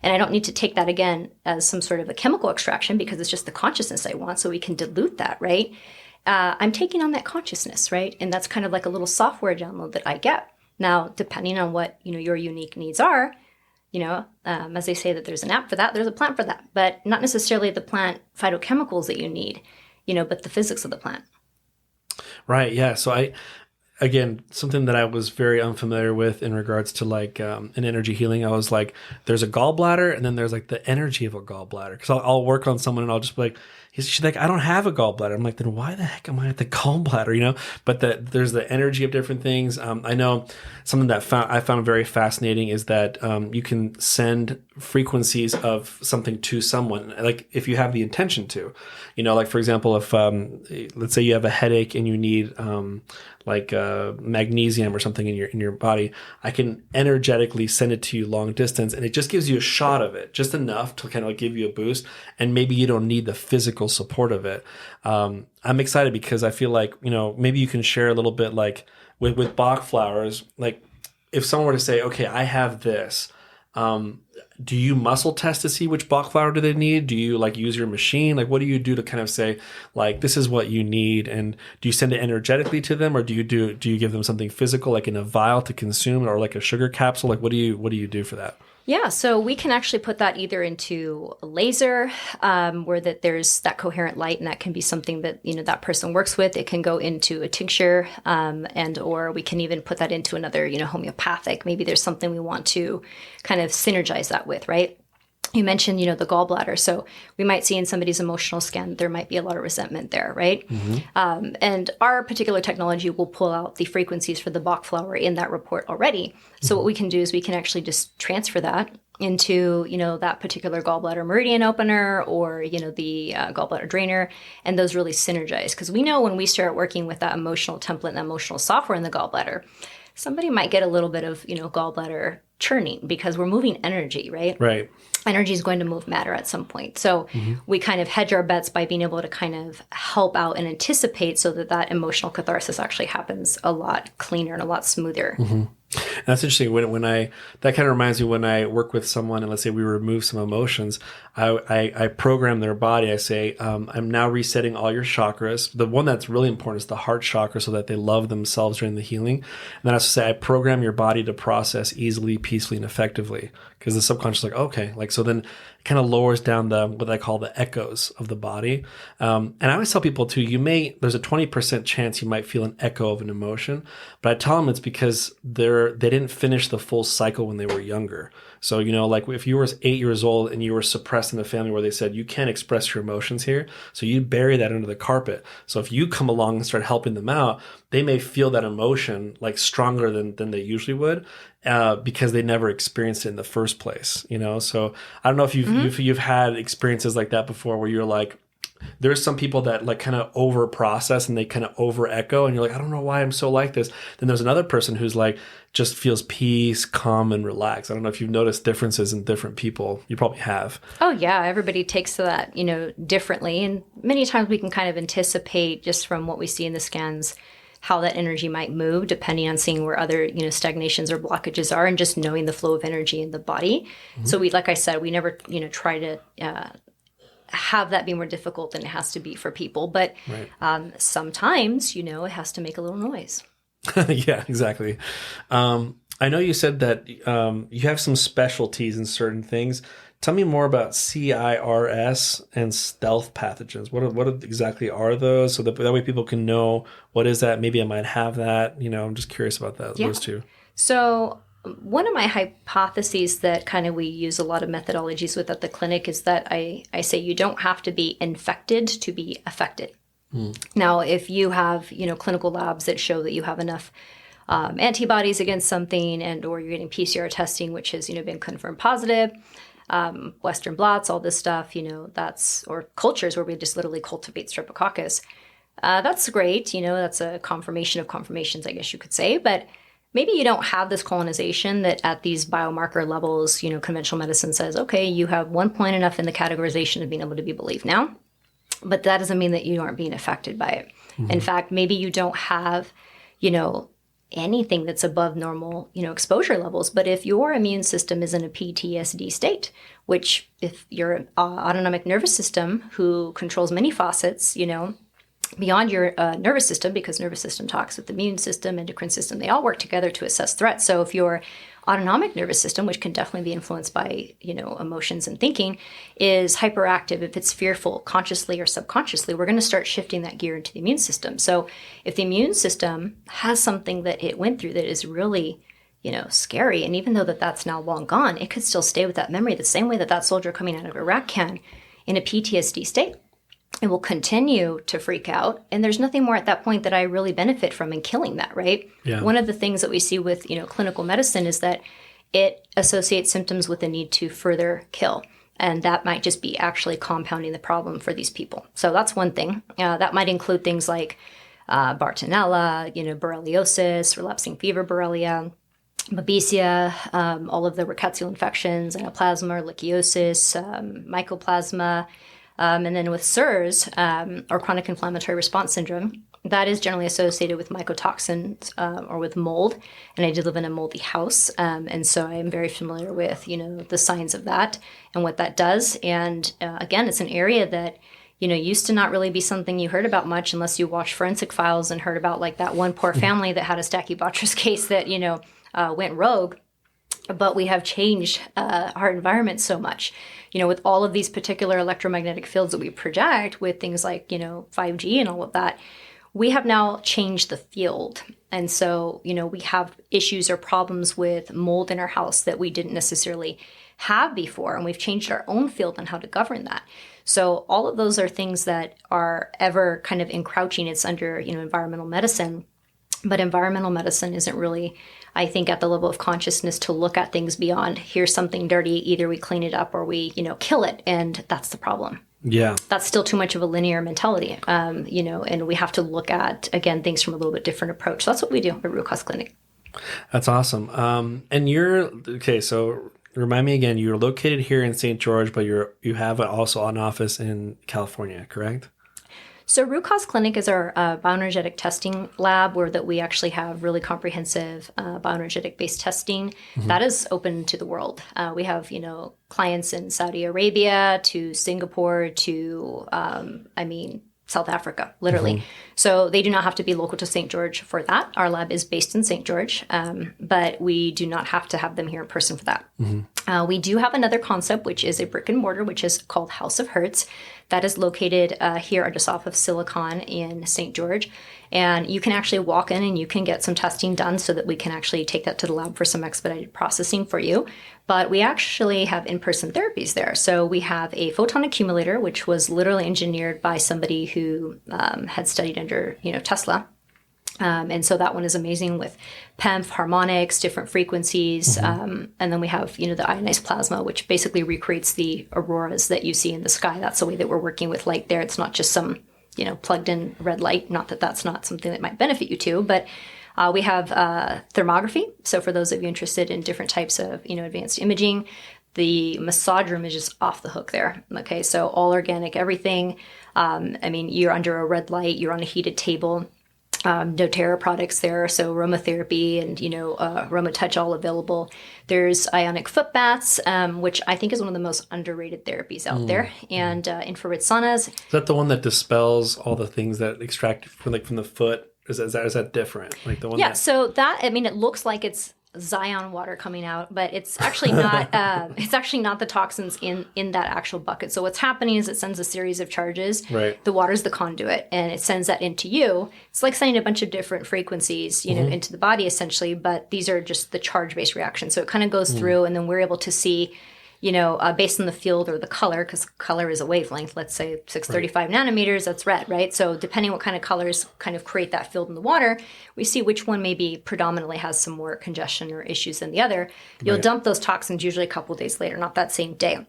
Speaker 1: and I don't need to take that again as some sort of a chemical extraction because it's just the consciousness I want, so we can dilute that, right? I'm taking on that consciousness, right? And that's kind of like a little software download that I get. Now, depending on what, your unique needs are, as they say that there's an app for that, there's a plant for that, but not necessarily the plant phytochemicals that you need, but the physics of the plant.
Speaker 3: Right. Yeah. So again, something that I was very unfamiliar with in regards to like an energy healing. I was like, there's a gallbladder and then there's like the energy of a gallbladder. Cause I'll work on someone and I'll just be like, she's like, I don't have a gallbladder. I'm like, then why the heck am I at the gallbladder? But there's the energy of different things. I know something that I found very fascinating is that you can send frequencies of something to someone, like if you have the intention to, like for example, if let's say you have a headache and you need magnesium or something in your body, I can energetically send it to you long distance, and it just gives you a shot of it, just enough to kind of like give you a boost. And maybe you don't need the physical support of it. I'm excited because I feel like, maybe you can share a little bit like with Bach flowers, like if someone were to say, okay, I have this, do you muscle test to see which Bach flower do they need? Do you like use your machine? Like, what do you do to kind of say like, this is what you need? And do you send it energetically to them, or do you give them something physical, like in a vial to consume, or like a sugar capsule? Like, what do you do for that?
Speaker 1: Yeah, so we can actually put that either into a laser, where that there's that coherent light, and that can be something that that person works with. It can go into a tincture, and or we can even put that into another homeopathic. Maybe there's something we want to kind of synergize that with, right? You mentioned, the gallbladder. So we might see in somebody's emotional scan, there might be a lot of resentment there, right? Mm-hmm. And our particular technology will pull out the frequencies for the Bach flower in that report already. So what we can do is we can actually just transfer that into, that particular gallbladder meridian opener or, the gallbladder drainer, and those really synergize. Because we know when we start working with that emotional template and that emotional software in the gallbladder, somebody might get a little bit of, gallbladder churning because we're moving energy, right?
Speaker 3: Right.
Speaker 1: Energy is going to move matter at some point. So we kind of hedge our bets by being able to kind of help out and anticipate so that emotional catharsis actually happens a lot cleaner and a lot smoother.
Speaker 3: Mm-hmm. That's interesting. That kind of reminds me when I work with someone and let's say we remove some emotions, I program their body. I say, I'm now resetting all your chakras. The one that's really important is the heart chakra so that they love themselves during the healing. And then I also say, I program your body to process easily, peacefully, and effectively. Because the subconscious is like, okay, like, so then it kind of lowers down what I call the echoes of the body. And I always tell people too, there's a 20% chance you might feel an echo of an emotion, but I tell them it's because they didn't finish the full cycle when they were younger. So, like if you were 8 years old and you were suppressed in a family where they said, you can't express your emotions here. So you bury that under the carpet. So if you come along and start helping them out, they may feel that emotion like stronger than they usually would. Because they never experienced it in the first place, So I don't know if you've had experiences like that before, where you're like, there's some people that like kind of over process and they kind of over echo, and you're like, I don't know why I'm so like this. Then there's another person who's like just feels peace, calm, and relaxed. I don't know if you've noticed differences in different people. You probably have.
Speaker 1: Oh yeah, everybody takes to that, differently, and many times we can kind of anticipate just from what we see in the scans how that energy might move depending on seeing where other stagnations or blockages are, and just knowing the flow of energy in the body. So we, like I said, we never try to have that be more difficult than it has to be for people, but sometimes it has to make a little noise.
Speaker 3: Yeah, exactly. I know you said that you have some specialties in certain things. Tell me more about CIRS and stealth pathogens. What exactly are those? So that way people can know, what is that? Maybe I might have that. I'm just curious about that.
Speaker 1: Yeah.
Speaker 3: Those two.
Speaker 1: So one of my hypotheses that kind of we use a lot of methodologies with at the clinic is that I say you don't have to be infected to be affected. Now, if you have, clinical labs that show that you have enough antibodies against something, and or you're getting PCR testing, which has, been confirmed positive, Western blots, all this stuff, or cultures where we just literally cultivate Streptococcus. That's great. That's a confirmation of confirmations, I guess you could say. But maybe you don't have this colonization that at these biomarker levels, conventional medicine says, okay, you have one point enough in the categorization of being able to be believed now. But that doesn't mean that you aren't being affected by it. In fact, maybe you don't have, anything that's above normal, exposure levels. But if your immune system is in a PTSD state, which if your autonomic nervous system, who controls many faucets, beyond your nervous system, because nervous system talks with the immune system, endocrine system, they all work together to assess threats. So if your autonomic nervous system, which can definitely be influenced by, emotions and thinking, is hyperactive, if it's fearful, consciously or subconsciously, we're going to start shifting that gear into the immune system. So if the immune system has something that it went through that is really, scary, and even though that's now long gone, it could still stay with that memory the same way that soldier coming out of Iraq can in a PTSD state. It will continue to freak out. And there's nothing more at that point that I really benefit from in killing that, right?
Speaker 3: Yeah.
Speaker 1: One of the things that we see with, clinical medicine is that it associates symptoms with the need to further kill. And that might just be actually compounding the problem for these people. So that's one thing. That might include things like Bartonella, borreliosis, relapsing fever Borrelia, Babesia, all of the rickettsial infections, anaplasma, ehrlichiosis, mycoplasma. And then with SIRS, or chronic inflammatory response syndrome, that is generally associated with mycotoxins or with mold. And I did live in a moldy house. And so I am very familiar with, the signs of that and what that does. And again, it's an area that, used to not really be something you heard about much unless you watched forensic files and heard about like that one poor family that had a Stachybotrys case that, went rogue. But we have changed our environment so much, with all of these particular electromagnetic fields that we project with things like, 5G and all of that, we have now changed the field. And so, we have issues or problems with mold in our house that we didn't necessarily have before. And we've changed our own field on how to govern that. So all of those are things that are ever kind of encroaching. It's under, environmental medicine. But environmental medicine isn't really, I think, at the level of consciousness to look at things beyond, here's something dirty, either we clean it up or we, kill it. And that's the problem.
Speaker 3: Yeah.
Speaker 1: That's still too much of a linear mentality, and we have to look at, again, things from a little bit different approach. So that's what we do at Root Cause Clinic.
Speaker 3: That's awesome. And okay, so remind me again, you're located here in St. George, but you have also an office in California, correct?
Speaker 1: So Root Cause Clinic is our bioenergetic testing lab where that we actually have really comprehensive bioenergetic-based testing that is open to the world. We have, clients in Saudi Arabia to Singapore to, South Africa, literally. So they do not have to be local to St. George for that. Our lab is based in St. George, but we do not have to have them here in person for that. We do have another concept, which is a brick and mortar, which is called House of Hertz. That is located here just off of Silicon in St. George. And you can actually walk in and you can get some testing done so that we can actually take that to the lab for some expedited processing for you. But we actually have in-person therapies there. So we have a photon accumulator, which was literally engineered by somebody who had studied under, Tesla. And so that one is amazing with PEMF, harmonics, different frequencies. And then we have, the ionized plasma, which basically recreates the auroras that you see in the sky. That's the way that we're working with light there. It's not just some, plugged in red light. Not that that's not something that might benefit you too, but we have thermography. So for those of you interested in different types of, advanced imaging, the massage room is just off the hook there. Okay, so all organic, everything. You're under a red light, you're on a heated table. doTERRA products there, so aromatherapy and, AromaTouch all available. There's ionic foot baths, which I think is one of the most underrated therapies out there, and infrared saunas.
Speaker 3: Is that the one that dispels all the things that extract from the foot? Is that different? Like the one?
Speaker 1: Yeah, so that, it looks like it's Zion water coming out, but it's actually not. It's actually not the toxins in that actual bucket. So what's happening is it sends a series of charges.
Speaker 3: Right.
Speaker 1: The water's the conduit, and it sends that into you. It's like sending a bunch of different frequencies, into the body essentially. But these are just the charge-based reactions. So it kind of goes through, and then we're able to see, based on the field or the color, because color is a wavelength. Let's say 635 nanometers, that's red, right? So depending what kind of colors kind of create that field in the water, we see which one maybe predominantly has some more congestion or issues than the other. You'll dump those toxins usually a couple of days later, not that same day.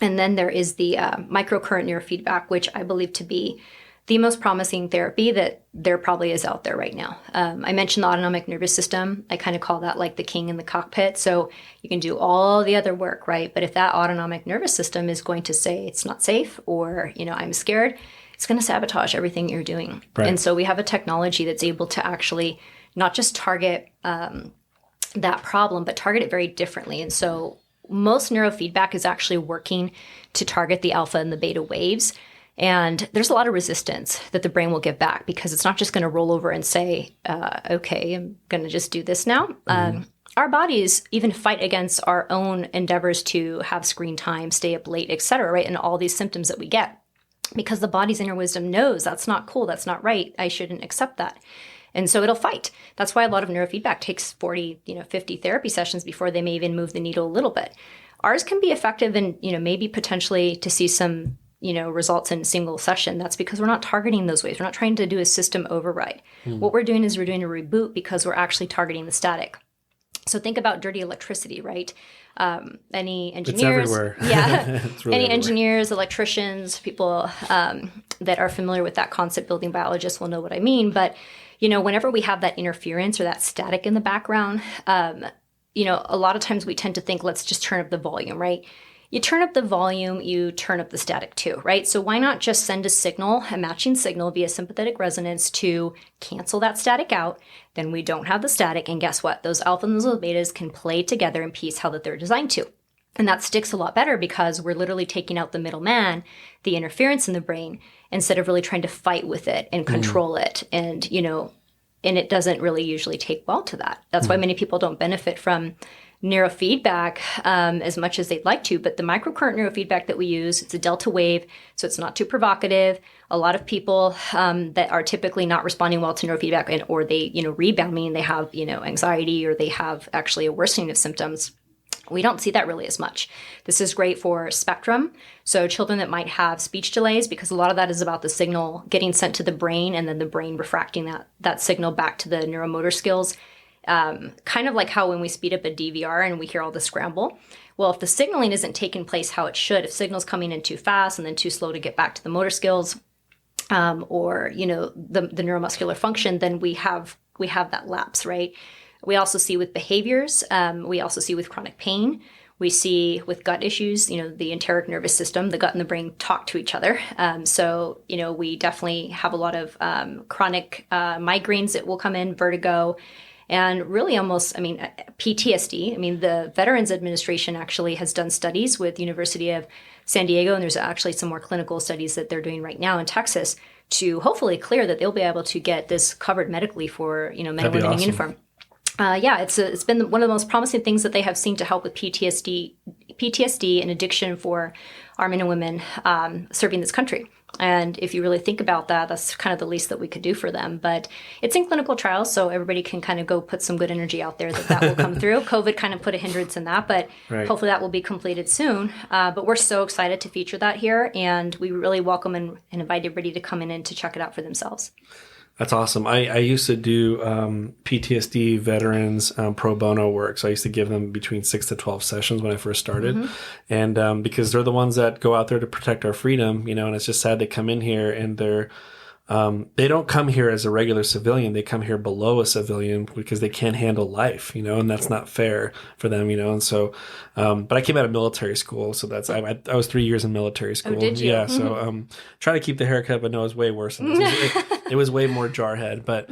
Speaker 1: And then there is the microcurrent neurofeedback, which I believe to be the most promising therapy that there probably is out there right now. I mentioned the autonomic nervous system. I kind of call that like the king in the cockpit. So you can do all the other work, right? But if that autonomic nervous system is going to say it's not safe or, I'm scared, it's going to sabotage everything you're doing.
Speaker 3: Right.
Speaker 1: And so we have a technology that's able to actually not just target that problem, but target it very differently. And so most neurofeedback is actually working to target the alpha and the beta waves. And there's a lot of resistance that the brain will give back because it's not just going to roll over and say, okay, I'm going to just do this now. Our bodies even fight against our own endeavors to have screen time, stay up late, et cetera, right? And all these symptoms that we get because the body's inner wisdom knows that's not cool, that's not right, I shouldn't accept that. And so it'll fight. That's why a lot of neurofeedback takes 40, 50 therapy sessions before they may even move the needle a little bit. Ours can be effective and, maybe potentially to see some results in a single session. That's because we're not targeting those waves. We're not trying to do a system override. What we're doing is we're doing a reboot because we're actually targeting the static. So think about dirty electricity, right? Any engineers,
Speaker 3: it's everywhere.
Speaker 1: Yeah,
Speaker 3: It's really
Speaker 1: any
Speaker 3: everywhere.
Speaker 1: engineers, electricians, people that are familiar with that concept, building biologists will know what I mean. But whenever we have that interference or that static in the background, a lot of times we tend to think, let's just turn up the volume, right? You turn up the volume, you turn up the static too, right? So why not just send a matching signal via sympathetic resonance to cancel that static out? Then we don't have the static, and guess what? Those alphas and those betas can play together in peace how that they're designed to. And that sticks a lot better because we're literally taking out the middleman, the interference in the brain, instead of really trying to fight with it and control it. And, and it doesn't really usually take well to that. That's why many people don't benefit from neurofeedback as much as they'd like to, but the microcurrent neurofeedback that we use, it's a delta wave, so it's not too provocative. A lot of people that are typically not responding well to neurofeedback or they, rebound, meaning they have, anxiety or they have actually a worsening of symptoms. We don't see that really as much. This is great for spectrum. So children that might have speech delays, because a lot of that is about the signal getting sent to the brain and then the brain refracting that signal back to the neuromotor skills. Kind of like how when we speed up a DVR and we hear all the scramble. Well, if the signaling isn't taking place how it should, if signal's coming in too fast and then too slow to get back to the motor skills, or the neuromuscular function, then we have that lapse, right? We also see with behaviors. We also see with chronic pain. We see with gut issues. The enteric nervous system, the gut and the brain talk to each other. So we definitely have a lot of chronic migraines that will come in, vertigo. And really almost, PTSD. The Veterans Administration actually has done studies with University of San Diego, and there's actually some more clinical studies that they're doing right now in Texas to hopefully clear that they'll be able to get this covered medically for, men and women in uniform. It's been one of the most promising things that they have seen to help with PTSD and addiction for our men and women serving this country. And if you really think about that, that's kind of the least that we could do for them. But it's in clinical trials, so everybody can kind of go put some good energy out there that will come through. COVID kind of put a hindrance in that, but Hopefully that will be completed soon. But we're so excited to feature that here, and we really welcome and invite everybody to come in and to check it out for themselves.
Speaker 3: That's awesome. I used to do PTSD veterans pro bono work. So I used to give them between 6 to 12 sessions when I first started. And because they're the ones that go out there to protect our freedom, and it's just sad they come in here and they don't come here as a regular civilian. They come here below a civilian because they can't handle life, and that's not fair for them, And so, but I came out of military school. So I was 3 years in military school.
Speaker 1: Oh, did you?
Speaker 3: Yeah. So, try to keep the haircut, but no, it was way worse than this. It was way more jarhead, but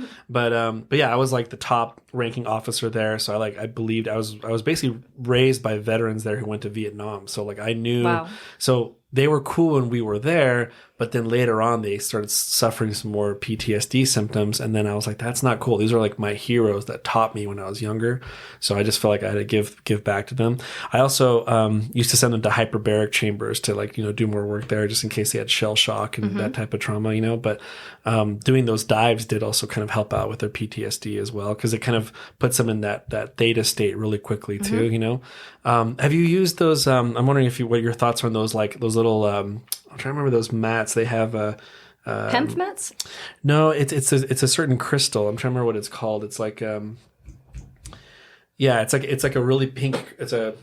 Speaker 3: yeah, I was like the top ranking officer there. So I believed I was basically raised by veterans there who went to Vietnam. So I knew,
Speaker 1: Wow.
Speaker 3: So they were cool when we were there, but then later on they started suffering some more PTSD symptoms. And then I was like, that's not cool. These are like my heroes that taught me when I was younger. So I just felt like I had to give back to them. I also used to send them to hyperbaric chambers to do more work there just in case they had shell shock and that type of trauma, but doing those dives did also kind of help out with their PTSD as well, because it kind of puts them in that theta state really quickly too, Have you used those? I'm wondering what your thoughts are on those, like those little, I'm trying to remember those mats. They have
Speaker 1: PEMF mats?
Speaker 3: No, it's a certain crystal. I'm trying to remember what it's called. It's like, it's like a really pink, it's a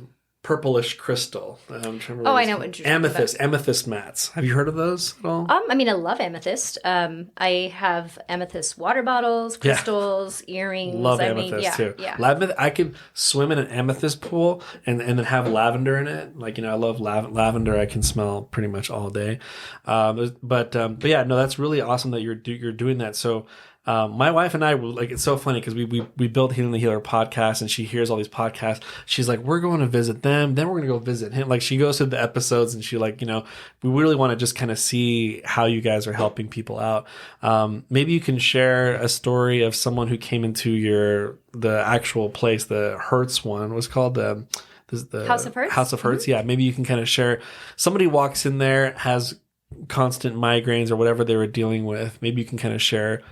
Speaker 3: purplish crystal. I'm trying to remember
Speaker 1: I know what you're talking about.
Speaker 3: Amethyst mats. Have you heard of those at all?
Speaker 1: I love amethyst. I have amethyst water bottles, crystals, earrings.
Speaker 3: Love amethyst too.
Speaker 1: Yeah.
Speaker 3: I could swim in an amethyst pool and then have lavender in it. I love lavender. I can smell pretty much all day. But yeah, no, that's really awesome that you're doing that. So. My wife and I it's so funny because we built Healing the Healer podcast, and she hears all these podcasts. She's like, we're going to visit them. Then we're going to go visit him. She goes through the episodes and she we really want to just kind of see how you guys are helping people out. Maybe you can share a story of someone who came into the actual place, the Hertz one was called the
Speaker 1: House of Hertz.
Speaker 3: House of Hertz. Yeah. Maybe you can kind of share. Somebody walks in there, has constant migraines or whatever they were dealing with. Maybe you can kind of share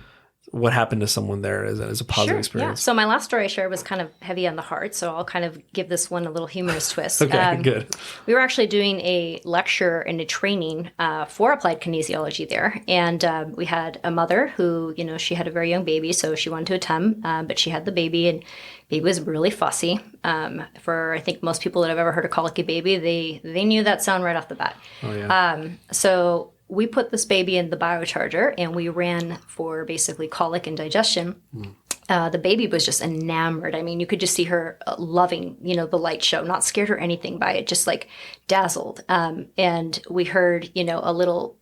Speaker 3: what happened to someone there as a positive experience.
Speaker 1: Yeah. So my last story I shared was kind of heavy on the heart, so I'll kind of give this one a little humorous twist.
Speaker 3: Okay, good.
Speaker 1: We were actually doing a lecture and a training for applied kinesiology there, and we had a mother who, she had a very young baby, so she wanted to attend, but she had the baby, and baby was really fussy. For I think most people that have ever heard a colicky baby, they knew that sound right off the bat.
Speaker 3: Oh yeah.
Speaker 1: So we put this baby in the biocharger and we ran for basically colic and digestion. The baby was just enamored. You could just see her loving, the light show, not scared or anything by it, just dazzled. And we heard, a little,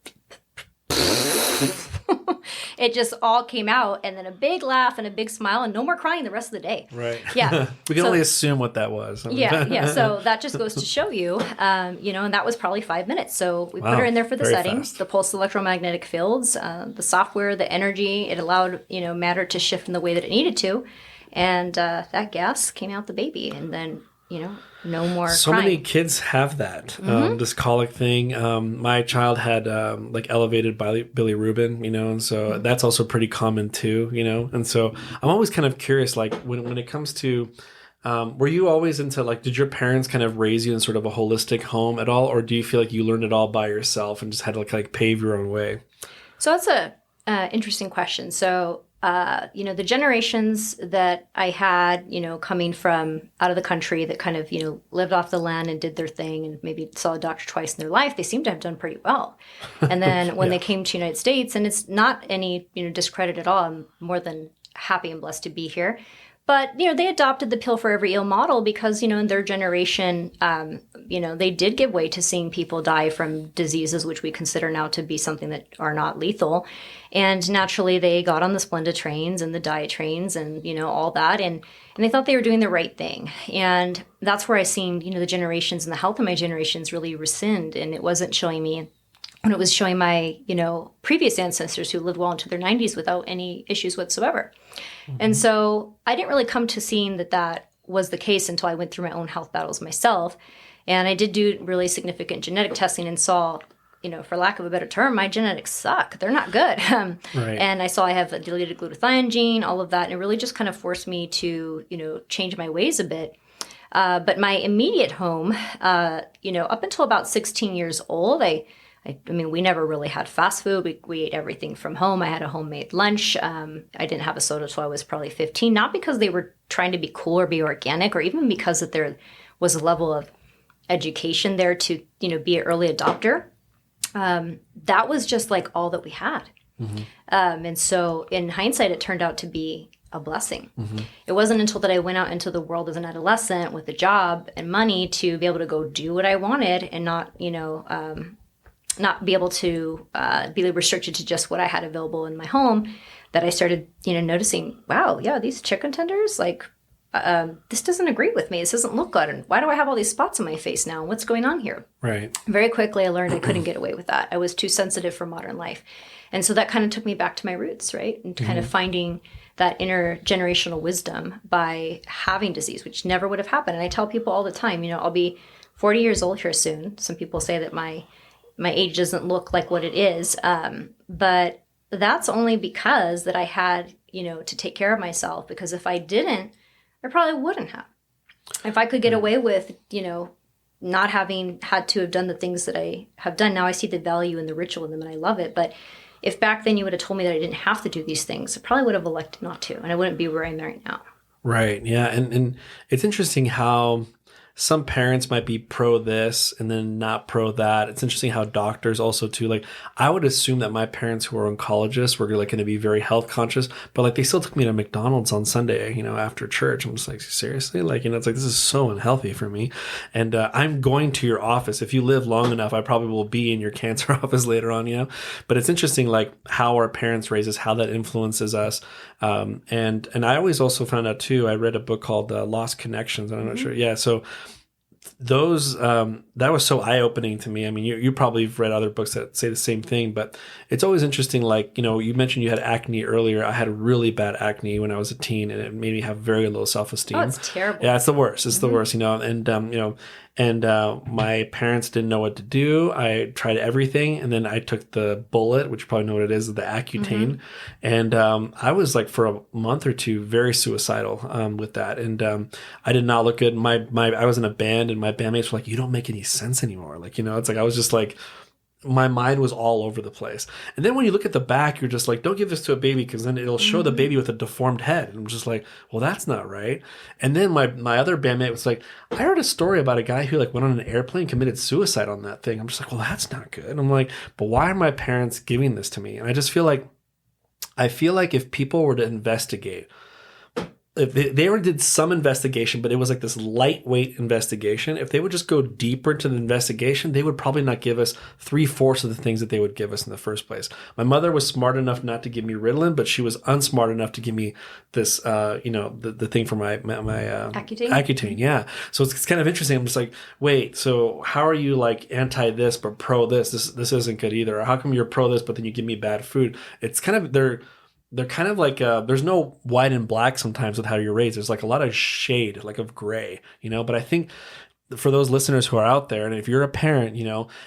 Speaker 1: it just all came out, and then a big laugh and a big smile and no more crying the rest of the day.
Speaker 3: Right.
Speaker 1: Yeah.
Speaker 3: We can only assume what that was.
Speaker 1: Yeah. So that just goes to show you, and that was probably 5 minutes. So we put her in there for the settings, the pulse electromagnetic fields, the software, the energy. It allowed, matter to shift in the way that it needed to. And that gas came out the baby. And then, no more
Speaker 3: so
Speaker 1: crying.
Speaker 3: many kids have that, this colic thing. My child had elevated bilirubin, and so that's also pretty common too, and so I'm always kind of curious, when it comes to were you always into did your parents kind of raise you in sort of a holistic home at all, or do you feel like you learned it all by yourself and just had to pave your own way?
Speaker 1: So that's a interesting question. So the generations that I had, coming from out of the country that kind of, lived off the land and did their thing and maybe saw a doctor twice in their life, they seem to have done pretty well. And then when they came to the United States, and it's not any, discredit at all, I'm more than happy and blessed to be here. But, they adopted the pill for every ill model because, in their generation, they did give way to seeing people die from diseases which we consider now to be something that are not lethal. And naturally, they got on the Splenda trains and the diet trains and, all that. And they thought they were doing the right thing. And that's where I seen, the generations and the health of my generations really rescind. And it wasn't showing me, when it was showing my, previous ancestors who lived well into their 90s without any issues whatsoever. And so I didn't really come to seeing that was the case until I went through my own health battles myself. And I did do really significant genetic testing and saw, for lack of a better term, my genetics suck. They're not good.
Speaker 3: Right.
Speaker 1: And I saw I have a deleted glutathione gene, all of that. And it really just kind of forced me to, change my ways a bit. But my immediate home, up until about 16 years old, I mean, we never really had fast food. We ate everything from home. I had a homemade lunch. I didn't have a soda till I was probably 15, not because they were trying to be cool or be organic, or even because that there was a level of education there to, be an early adopter. That was just like all that we had. And so in hindsight, it turned out to be a blessing. It wasn't until that I went out into the world as an adolescent with a job and money to be able to go do what I wanted and not be able to be restricted to just what I had available in my home, that I started, noticing, wow, yeah, these chicken tenders, like, this doesn't agree with me. This doesn't look good. And why do I have all these spots on my face now? What's going on here?
Speaker 3: Right.
Speaker 1: Very quickly, I learned I couldn't get away with that. I was too sensitive for modern life. And so that kind of took me back to my roots, right? And kind of finding that intergenerational wisdom by having disease, which never would have happened. And I tell people all the time, I'll be 40 years old here soon. Some people say that my age doesn't look like what it is. But that's only because that I had, to take care of myself. Because if I didn't, I probably wouldn't have. If I could get away with, not having had to have done the things that I have done, now I see the value and the ritual in them and I love it. But if back then you would have told me that I didn't have to do these things, I probably would have elected not to. And I wouldn't be where I'm right now.
Speaker 3: Right. Yeah. And it's interesting how some parents might be pro this and then not pro that. It's interesting how doctors also too, like I would assume that my parents who are oncologists were like going to be very health conscious, but like they still took me to McDonald's on Sunday, after church. I'm just like, seriously? Like, it's like, this is so unhealthy for me. And I'm going to your office. If you live long enough, I probably will be in your cancer office later on, but it's interesting, like how our parents raise us, how that influences us. And I always also found out too, I read a book called Lost Connections. I'm not sure. Yeah. So those, that was so eye-opening to me. I mean, you probably have read other books that say the same thing, but it's always interesting. Like, you mentioned you had acne earlier. I had really bad acne when I was a teen, and it made me have very low self-esteem.
Speaker 1: Oh, it's terrible.
Speaker 3: Yeah, it's the worst. It's the worst, and my parents didn't know what to do. I tried everything, and then I took the bullet, which you probably know what it is, the Accutane. And I was like for a month or two very suicidal with that, and I did not look good. I was in a band, and my bandmates were like, "You don't make any sense anymore." Like, it's like I was just like, my mind was all over the place. And then when you look at the back, you're just like, don't give this to a baby because then it'll show the baby with a deformed head. And I'm just like, well, that's not right. And then my other bandmate was like, I heard a story about a guy who like went on an airplane, committed suicide on that thing. I'm just like, well, that's not good. And I'm like, but why are my parents giving this to me? And I just feel like, if people were to investigate, if they already did some investigation, but it was like this lightweight investigation. If they would just go deeper into the investigation, they would probably not give us 3/4 of the things that they would give us in the first place. My mother was smart enough not to give me Ritalin, but she was unsmart enough to give me this, the thing for my
Speaker 1: Accutane?
Speaker 3: Accutane, yeah. So it's kind of interesting. I'm just like, wait, so how are you like anti this but pro this? This isn't good either. Or how come you're pro this, but then you give me bad food? It's kind of, they're kind of like, there's no white and black sometimes with how you're raised. There's like a lot of shade, like of gray, but I think for those listeners who are out there, and if you're a parent,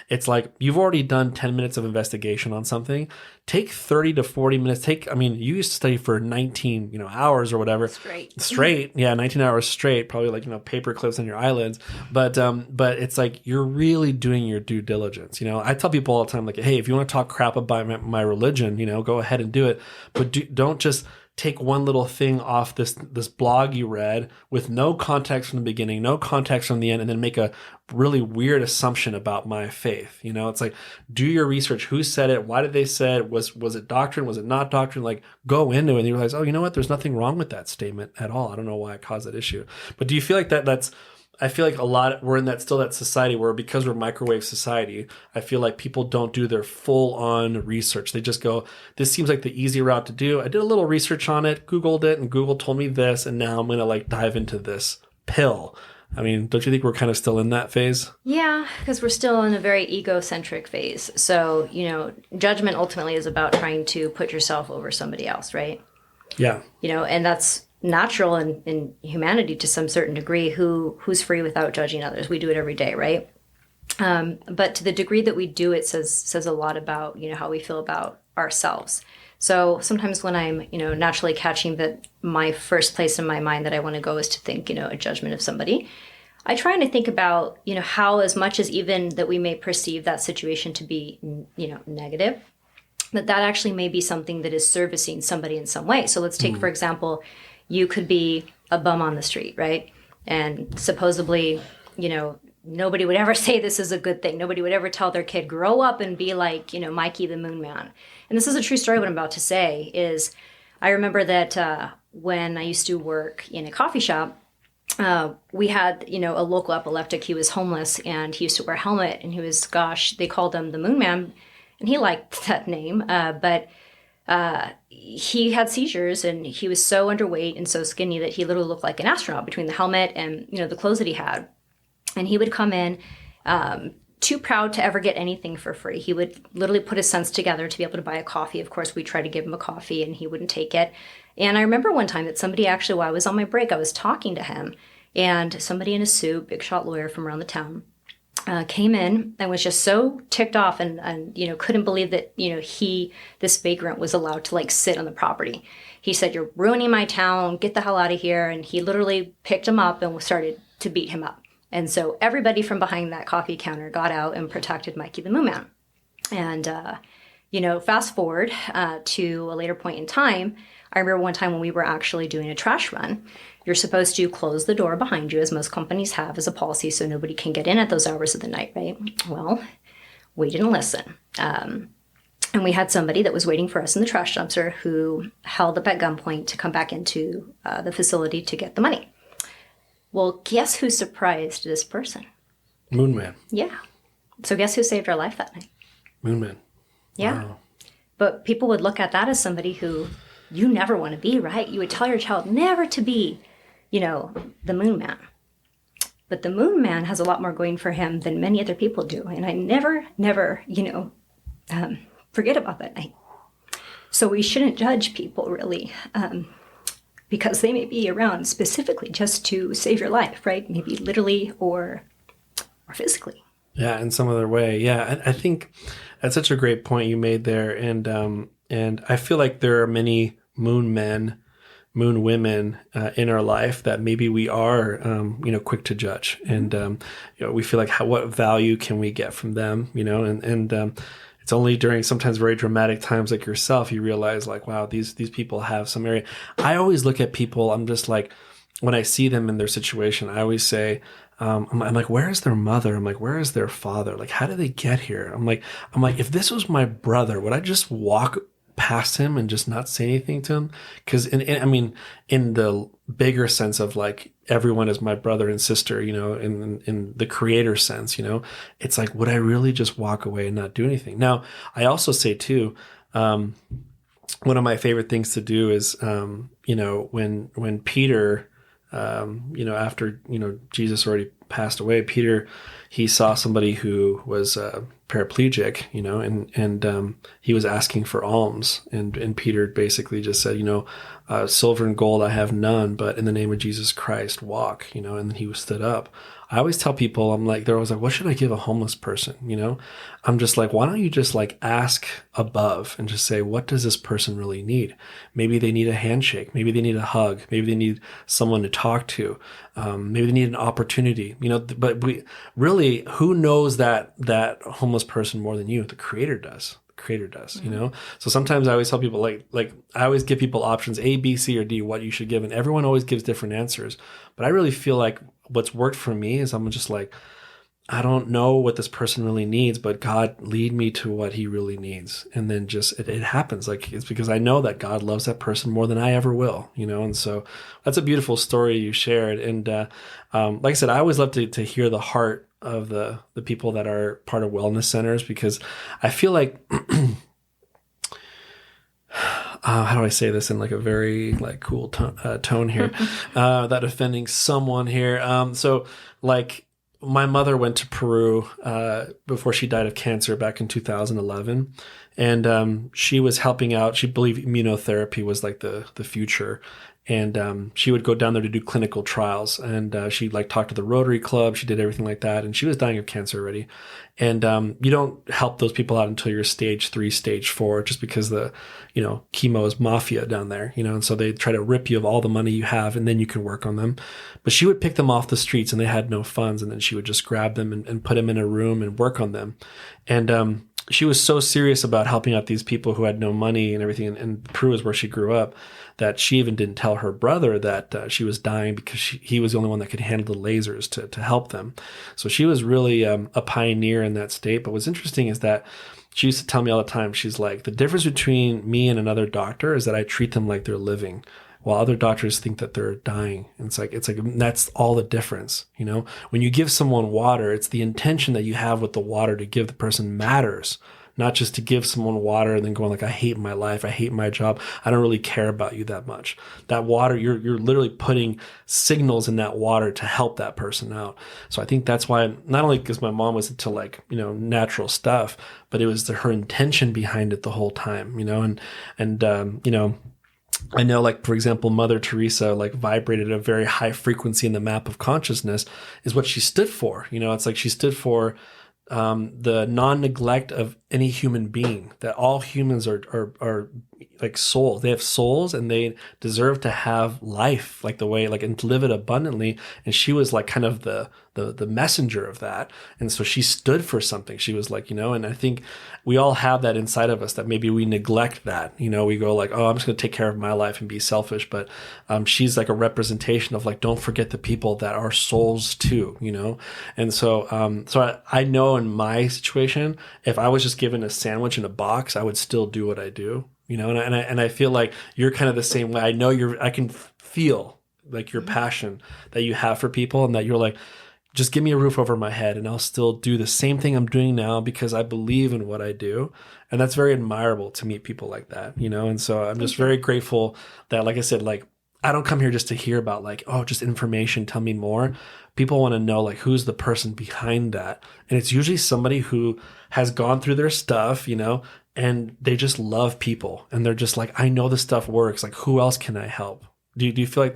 Speaker 3: it's like you've already done 10 minutes of investigation on something. Take 30 to 40 minutes. You used to study for 19, hours or whatever. Straight. Yeah. 19 hours straight, probably like, paper clips on your eyelids. But it's like, you're really doing your due diligence. I tell people all the time, like, hey, if you want to talk crap about my religion, go ahead and do it. But don't just take one little thing off this blog you read with no context from the beginning, no context from the end, and then make a really weird assumption about my faith. It's like, do your research. Who said it? Why did they say it? Was it doctrine? Was it not doctrine? Like, go into it and you realize, oh, you know what? There's nothing wrong with that statement at all. I don't know why it caused that issue. But do you feel like I feel like we're in that society where, because we're microwave society, I feel like people don't do their full on research. They just go, this seems like the easy route to do. I did a little research on it, Googled it, and Google told me this, and now I'm going to like dive into this pill. I mean, don't you think we're kind of still in that phase? Yeah,
Speaker 1: because we're still in a very egocentric phase. So, judgment ultimately is about trying to put yourself over somebody else, right?
Speaker 3: Yeah.
Speaker 1: And that's natural in humanity to some certain degree. Who's free without judging others? We do it every day, right? But to the degree that we do, it says a lot about how we feel about ourselves. So sometimes when I'm naturally catching that my first place in my mind that I want to go is to think a judgment of somebody, I try to think about, how as much as even that we may perceive that situation to be, negative, that actually may be something that is servicing somebody in some way. So let's take, for example, you could be a bum on the street, right? And supposedly, nobody would ever say this is a good thing. Nobody would ever tell their kid, grow up and be like, Mikey the Moon Man. And this is a true story. What I'm about to say is I remember that when I used to work in a coffee shop, we had, a local epileptic. He was homeless and he used to wear a helmet, and he was, they called him the Moon Man. And he liked that name, but he had seizures, and he was so underweight and so skinny that he literally looked like an astronaut between the helmet and, the clothes that he had. And he would come in too proud to ever get anything for free. He would literally put his cents together to be able to buy a coffee. Of course, we tried to give him a coffee and he wouldn't take it. And I remember one time that somebody actually, while I was on my break, I was talking to him, and somebody in a suit, big shot lawyer from around the town, came in and was just so ticked off and couldn't believe that, this vagrant was allowed to sit on the property. He said, "You're ruining my town, get the hell out of here." And he literally picked him up and started to beat him up. And so everybody from behind that coffee counter got out and protected Mikey the Moon Man. And, fast forward to a later point in time, I remember one time when we were actually doing a trash run. You're supposed to close the door behind you, as most companies have as a policy, so nobody can get in at those hours of the night, right? Well, we didn't listen. And we had somebody that was waiting for us in the trash dumpster who held up at gunpoint to come back into the facility to get the money. Well, guess who surprised this person?
Speaker 3: Moon Man.
Speaker 1: Yeah. So guess who saved our life that night?
Speaker 3: Moon Man.
Speaker 1: Yeah.
Speaker 3: Wow.
Speaker 1: But people would look at that as somebody who you never want to be, right? You would tell your child never to be, the Moon Man. But the Moon Man has a lot more going for him than many other people do. And I never, forget about that night. So we shouldn't judge people really, because they may be around specifically just to save your life, right? Maybe literally or physically.
Speaker 3: Yeah, in some other way. Yeah, I think that's such a great point you made there. And I feel like there are many moon men, moon women in our life that maybe we are, quick to judge. And, we feel like what value can we get from them, and it's only during sometimes very dramatic times like yourself, you realize like, wow, these people have some area. I always look at people, I'm just like, when I see them in their situation, I always say, I'm like, where is their mother? I'm like, where is their father? Like, how did they get here? I'm like, if this was my brother, would I just walk past him and just not say anything to him? Because in the bigger sense of like everyone is my brother and sister, in the creator sense, it's like, would I really just walk away and not do anything? Now, I also say too, one of my favorite things to do is, when Peter, after, Jesus already passed away, Peter, he saw somebody who was paraplegic, and he was asking for alms. And Peter basically just said, silver and gold I have none, but in the name of Jesus Christ, walk, and then he stood up. I always tell people, they're always like, what should I give a homeless person? I'm just like, why don't you just like ask above and just say, what does this person really need? Maybe they need a handshake. Maybe they need a hug. Maybe they need someone to talk to. Maybe they need an opportunity, but really, who knows that homeless person more than you? The Creator does. Mm-hmm. So sometimes I always tell people like I always give people options A, B, C, or D, what you should give. And everyone always gives different answers. But I really feel like what's worked for me is I'm just like, I don't know what this person really needs, but God lead me to what he really needs. And then just, it happens. Like, it's because I know that God loves that person more than I ever will, and so that's a beautiful story you shared. And, like I said, I always love to hear the heart of the people that are part of wellness centers, because I feel like, how do I say this in like a very like cool tone here, without offending someone here. So like, my mother went to Peru before she died of cancer back in 2011. And she was helping out. She believed immunotherapy was like the future. And she would go down there to do clinical trials, and she like talked to the Rotary Club. She did everything like that, and she was dying of cancer already. And you don't help those people out until you're stage 3, stage 4, just because the chemo is mafia down there, and so they try to rip you of all the money you have, and then you can work on them. But she would pick them off the streets, and they had no funds, and then she would just grab them and put them in a room and work on them. And she was so serious about helping out these people who had no money and everything. And Peru is where she grew up, that she even didn't tell her brother that she was dying, because he was the only one that could handle the lasers to help them. So she was really a pioneer in that state. But what's interesting is that she used to tell me all the time, she's like, the difference between me and another doctor is that I treat them like they're living, while other doctors think that they're dying. And it's like that's all the difference. When you give someone water, it's the intention that you have with the water to give the person matters, not just to give someone water and then going like, I hate my life, I hate my job, I don't really care about you that much. That water, you're literally putting signals in that water to help that person out. So I think that's why, not only because my mom was into natural stuff, but it was her intention behind it the whole time, and I know, like, for example, Mother Teresa, like, vibrated at a very high frequency in the map of consciousness, is what she stood for. It's like she stood for the non-neglect of any human being, that all humans are like souls. They have souls, and they deserve to have life, like the way, like, and to live it abundantly. And she was like kind of the messenger of that. And so she stood for something. She was like, and I think we all have that inside of us, that maybe we neglect that. We go like, oh, I'm just going to take care of my life and be selfish. But she's like a representation of like, don't forget the people that are souls too, And so, I know in my situation, if I was just given a sandwich in a box, I would still do what I do. And I feel like you're kind of the same way. I know I can feel like your passion that you have for people, and that you're like, just give me a roof over my head and I'll still do the same thing I'm doing now because I believe in what I do. And that's very admirable to meet people like that, And so I'm just very grateful that, like I said, like, I don't come here just to hear about like, oh, just information, tell me more. People want to know like, who's the person behind that? And it's usually somebody who has gone through their stuff, and they just love people, and they're just like, I know this stuff works. Like, who else can I help? Do you feel like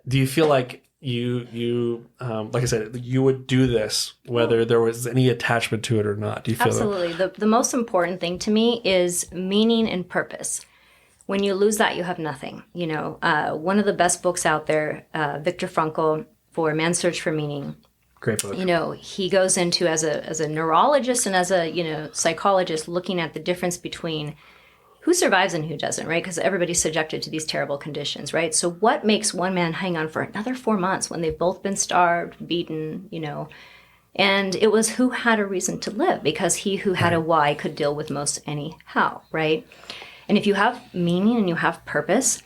Speaker 3: do you feel like you like I said, you would do this whether there was any attachment to it or not? Do you feel
Speaker 1: Absolutely. The most important thing to me is meaning and purpose. When you lose that, you have nothing. One of the best books out there, Viktor Frankl, for Man's Search for Meaning.
Speaker 3: Great book.
Speaker 1: He goes into, as a neurologist and as a psychologist, looking at the difference between who survives and who doesn't, right? Because everybody's subjected to these terrible conditions, right? So what makes one man hang on for another 4 months when they've both been starved, beaten, And it was who had a reason to live, because he who had a why could deal with most any how, right? And if you have meaning and you have purpose,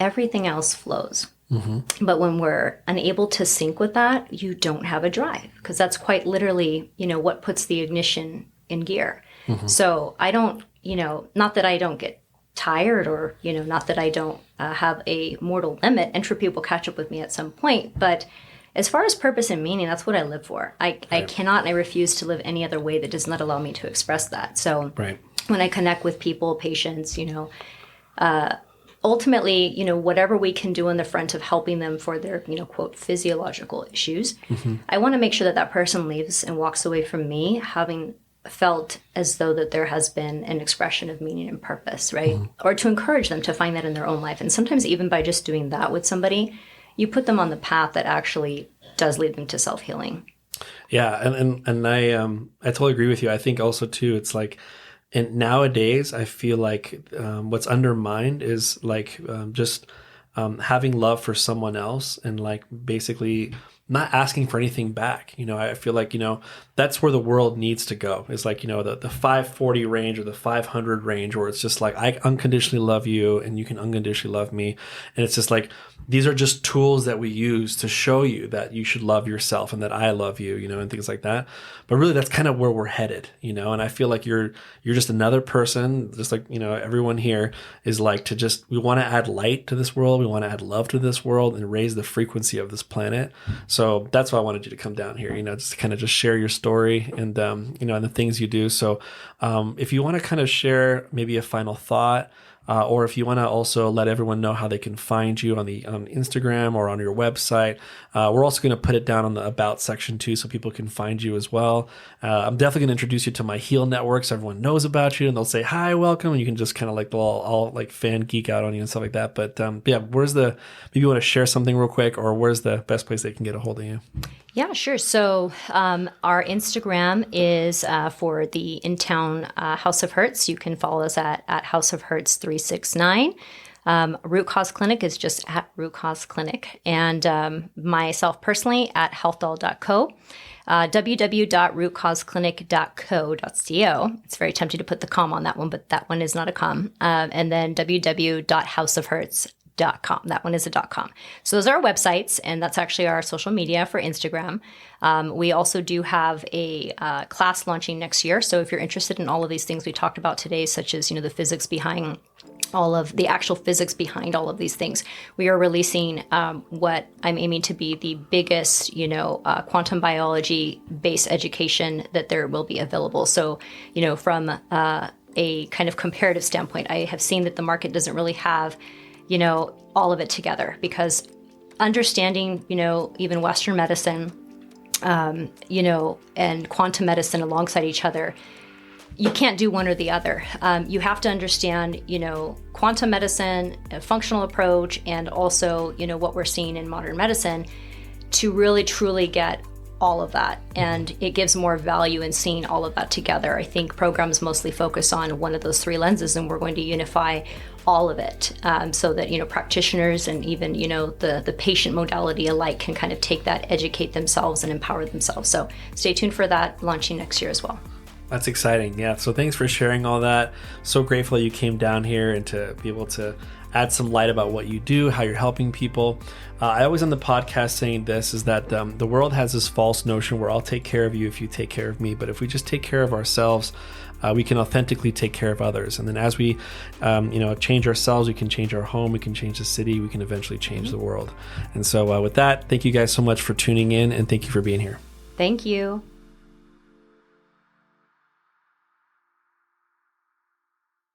Speaker 1: everything else flows. Mm-hmm. But when we're unable to sync with that, you don't have a drive, because that's quite literally, what puts the ignition in gear. Mm-hmm. So I don't, not that I don't get tired, or, not that I don't have a mortal limit. Entropy will catch up with me at some point. But as far as purpose and meaning, that's what I live for. I cannot and I refuse to live any other way that does not allow me to express that. So when I connect with people, patients, ultimately, whatever we can do in the front of helping them for their, quote, physiological issues, mm-hmm. I want to make sure that that person leaves and walks away from me having felt as though that there has been an expression of meaning and purpose, right? Mm-hmm. Or to encourage them to find that in their own life. And sometimes even by just doing that with somebody, you put them on the path that actually does lead them to self-healing.
Speaker 3: Yeah. And I totally agree with you. I think also too, it's like, and nowadays, I feel like what's undermined is like just having love for someone else, and like basically not asking for anything back. I feel like, that's where the world needs to go. It's like, the 540 range or the 500 range, where it's just like, I unconditionally love you and you can unconditionally love me. And it's just like, these are just tools that we use to show you that you should love yourself and that I love you, and things like that. But really, that's kind of where we're headed, and I feel like you're just another person, just like, everyone here is like, we want to add light to this world. We want to add love to this world and raise the frequency of this planet. So that's why I wanted you to come down here, just to kind of just share your story and, and the things you do. So if you want to kind of share maybe a final thought, or if you want to also let everyone know how they can find you on Instagram or on your website, we're also going to put it down on the About section too, so people can find you as well. I'm definitely going to introduce you to my Heal Network so everyone knows about you, and they'll say, hi, welcome, and you can just kind of like, they'll all like fan geek out on you and stuff like that. But yeah, maybe you want to share something real quick, or where's the best place they can get a hold of you?
Speaker 1: Yeah, sure. So our Instagram is for the in-town House of Hertz. You can follow us at House of Hertz 369. Root Cause Clinic is just at Root Cause Clinic. And myself personally at healthdoll.co. www.rootcauseclinic.co.co. It's very tempting to put the com on that one, but that one is not a com. And then www.houseofhertz.com. That one is a .com. So those are our websites, and that's actually our social media for Instagram. We also do have a class launching next year. So if you're interested in all of these things we talked about today, such as, the physics behind all of the actual physics behind all of these things, we are releasing what I'm aiming to be the biggest, quantum biology based education that there will be available. So, from a kind of comparative standpoint, I have seen that the market doesn't really have all of it together, because understanding, even Western medicine, and quantum medicine alongside each other, you can't do one or the other. You have to understand, quantum medicine, a functional approach, and also, what we're seeing in modern medicine to really truly get all of that. And it gives more value in seeing all of that together. I think programs mostly focus on one of those three lenses, and we're going to unify all of it, so that, practitioners and even, the patient modality alike can kind of take that, educate themselves, and empower themselves. So stay tuned for that launching next year as well.
Speaker 3: That's exciting. Yeah. So thanks for sharing all that. So grateful you came down here and to be able to add some light about what you do, how you're helping people. I always on the podcast saying this is that the world has this false notion where I'll take care of you if you take care of me. But if we just take care of ourselves, we can authentically take care of others. And then as we, change ourselves, we can change our home, we can change the city, we can eventually change the world. And so with that, thank you guys so much for tuning in, and thank you for being here.
Speaker 1: Thank you.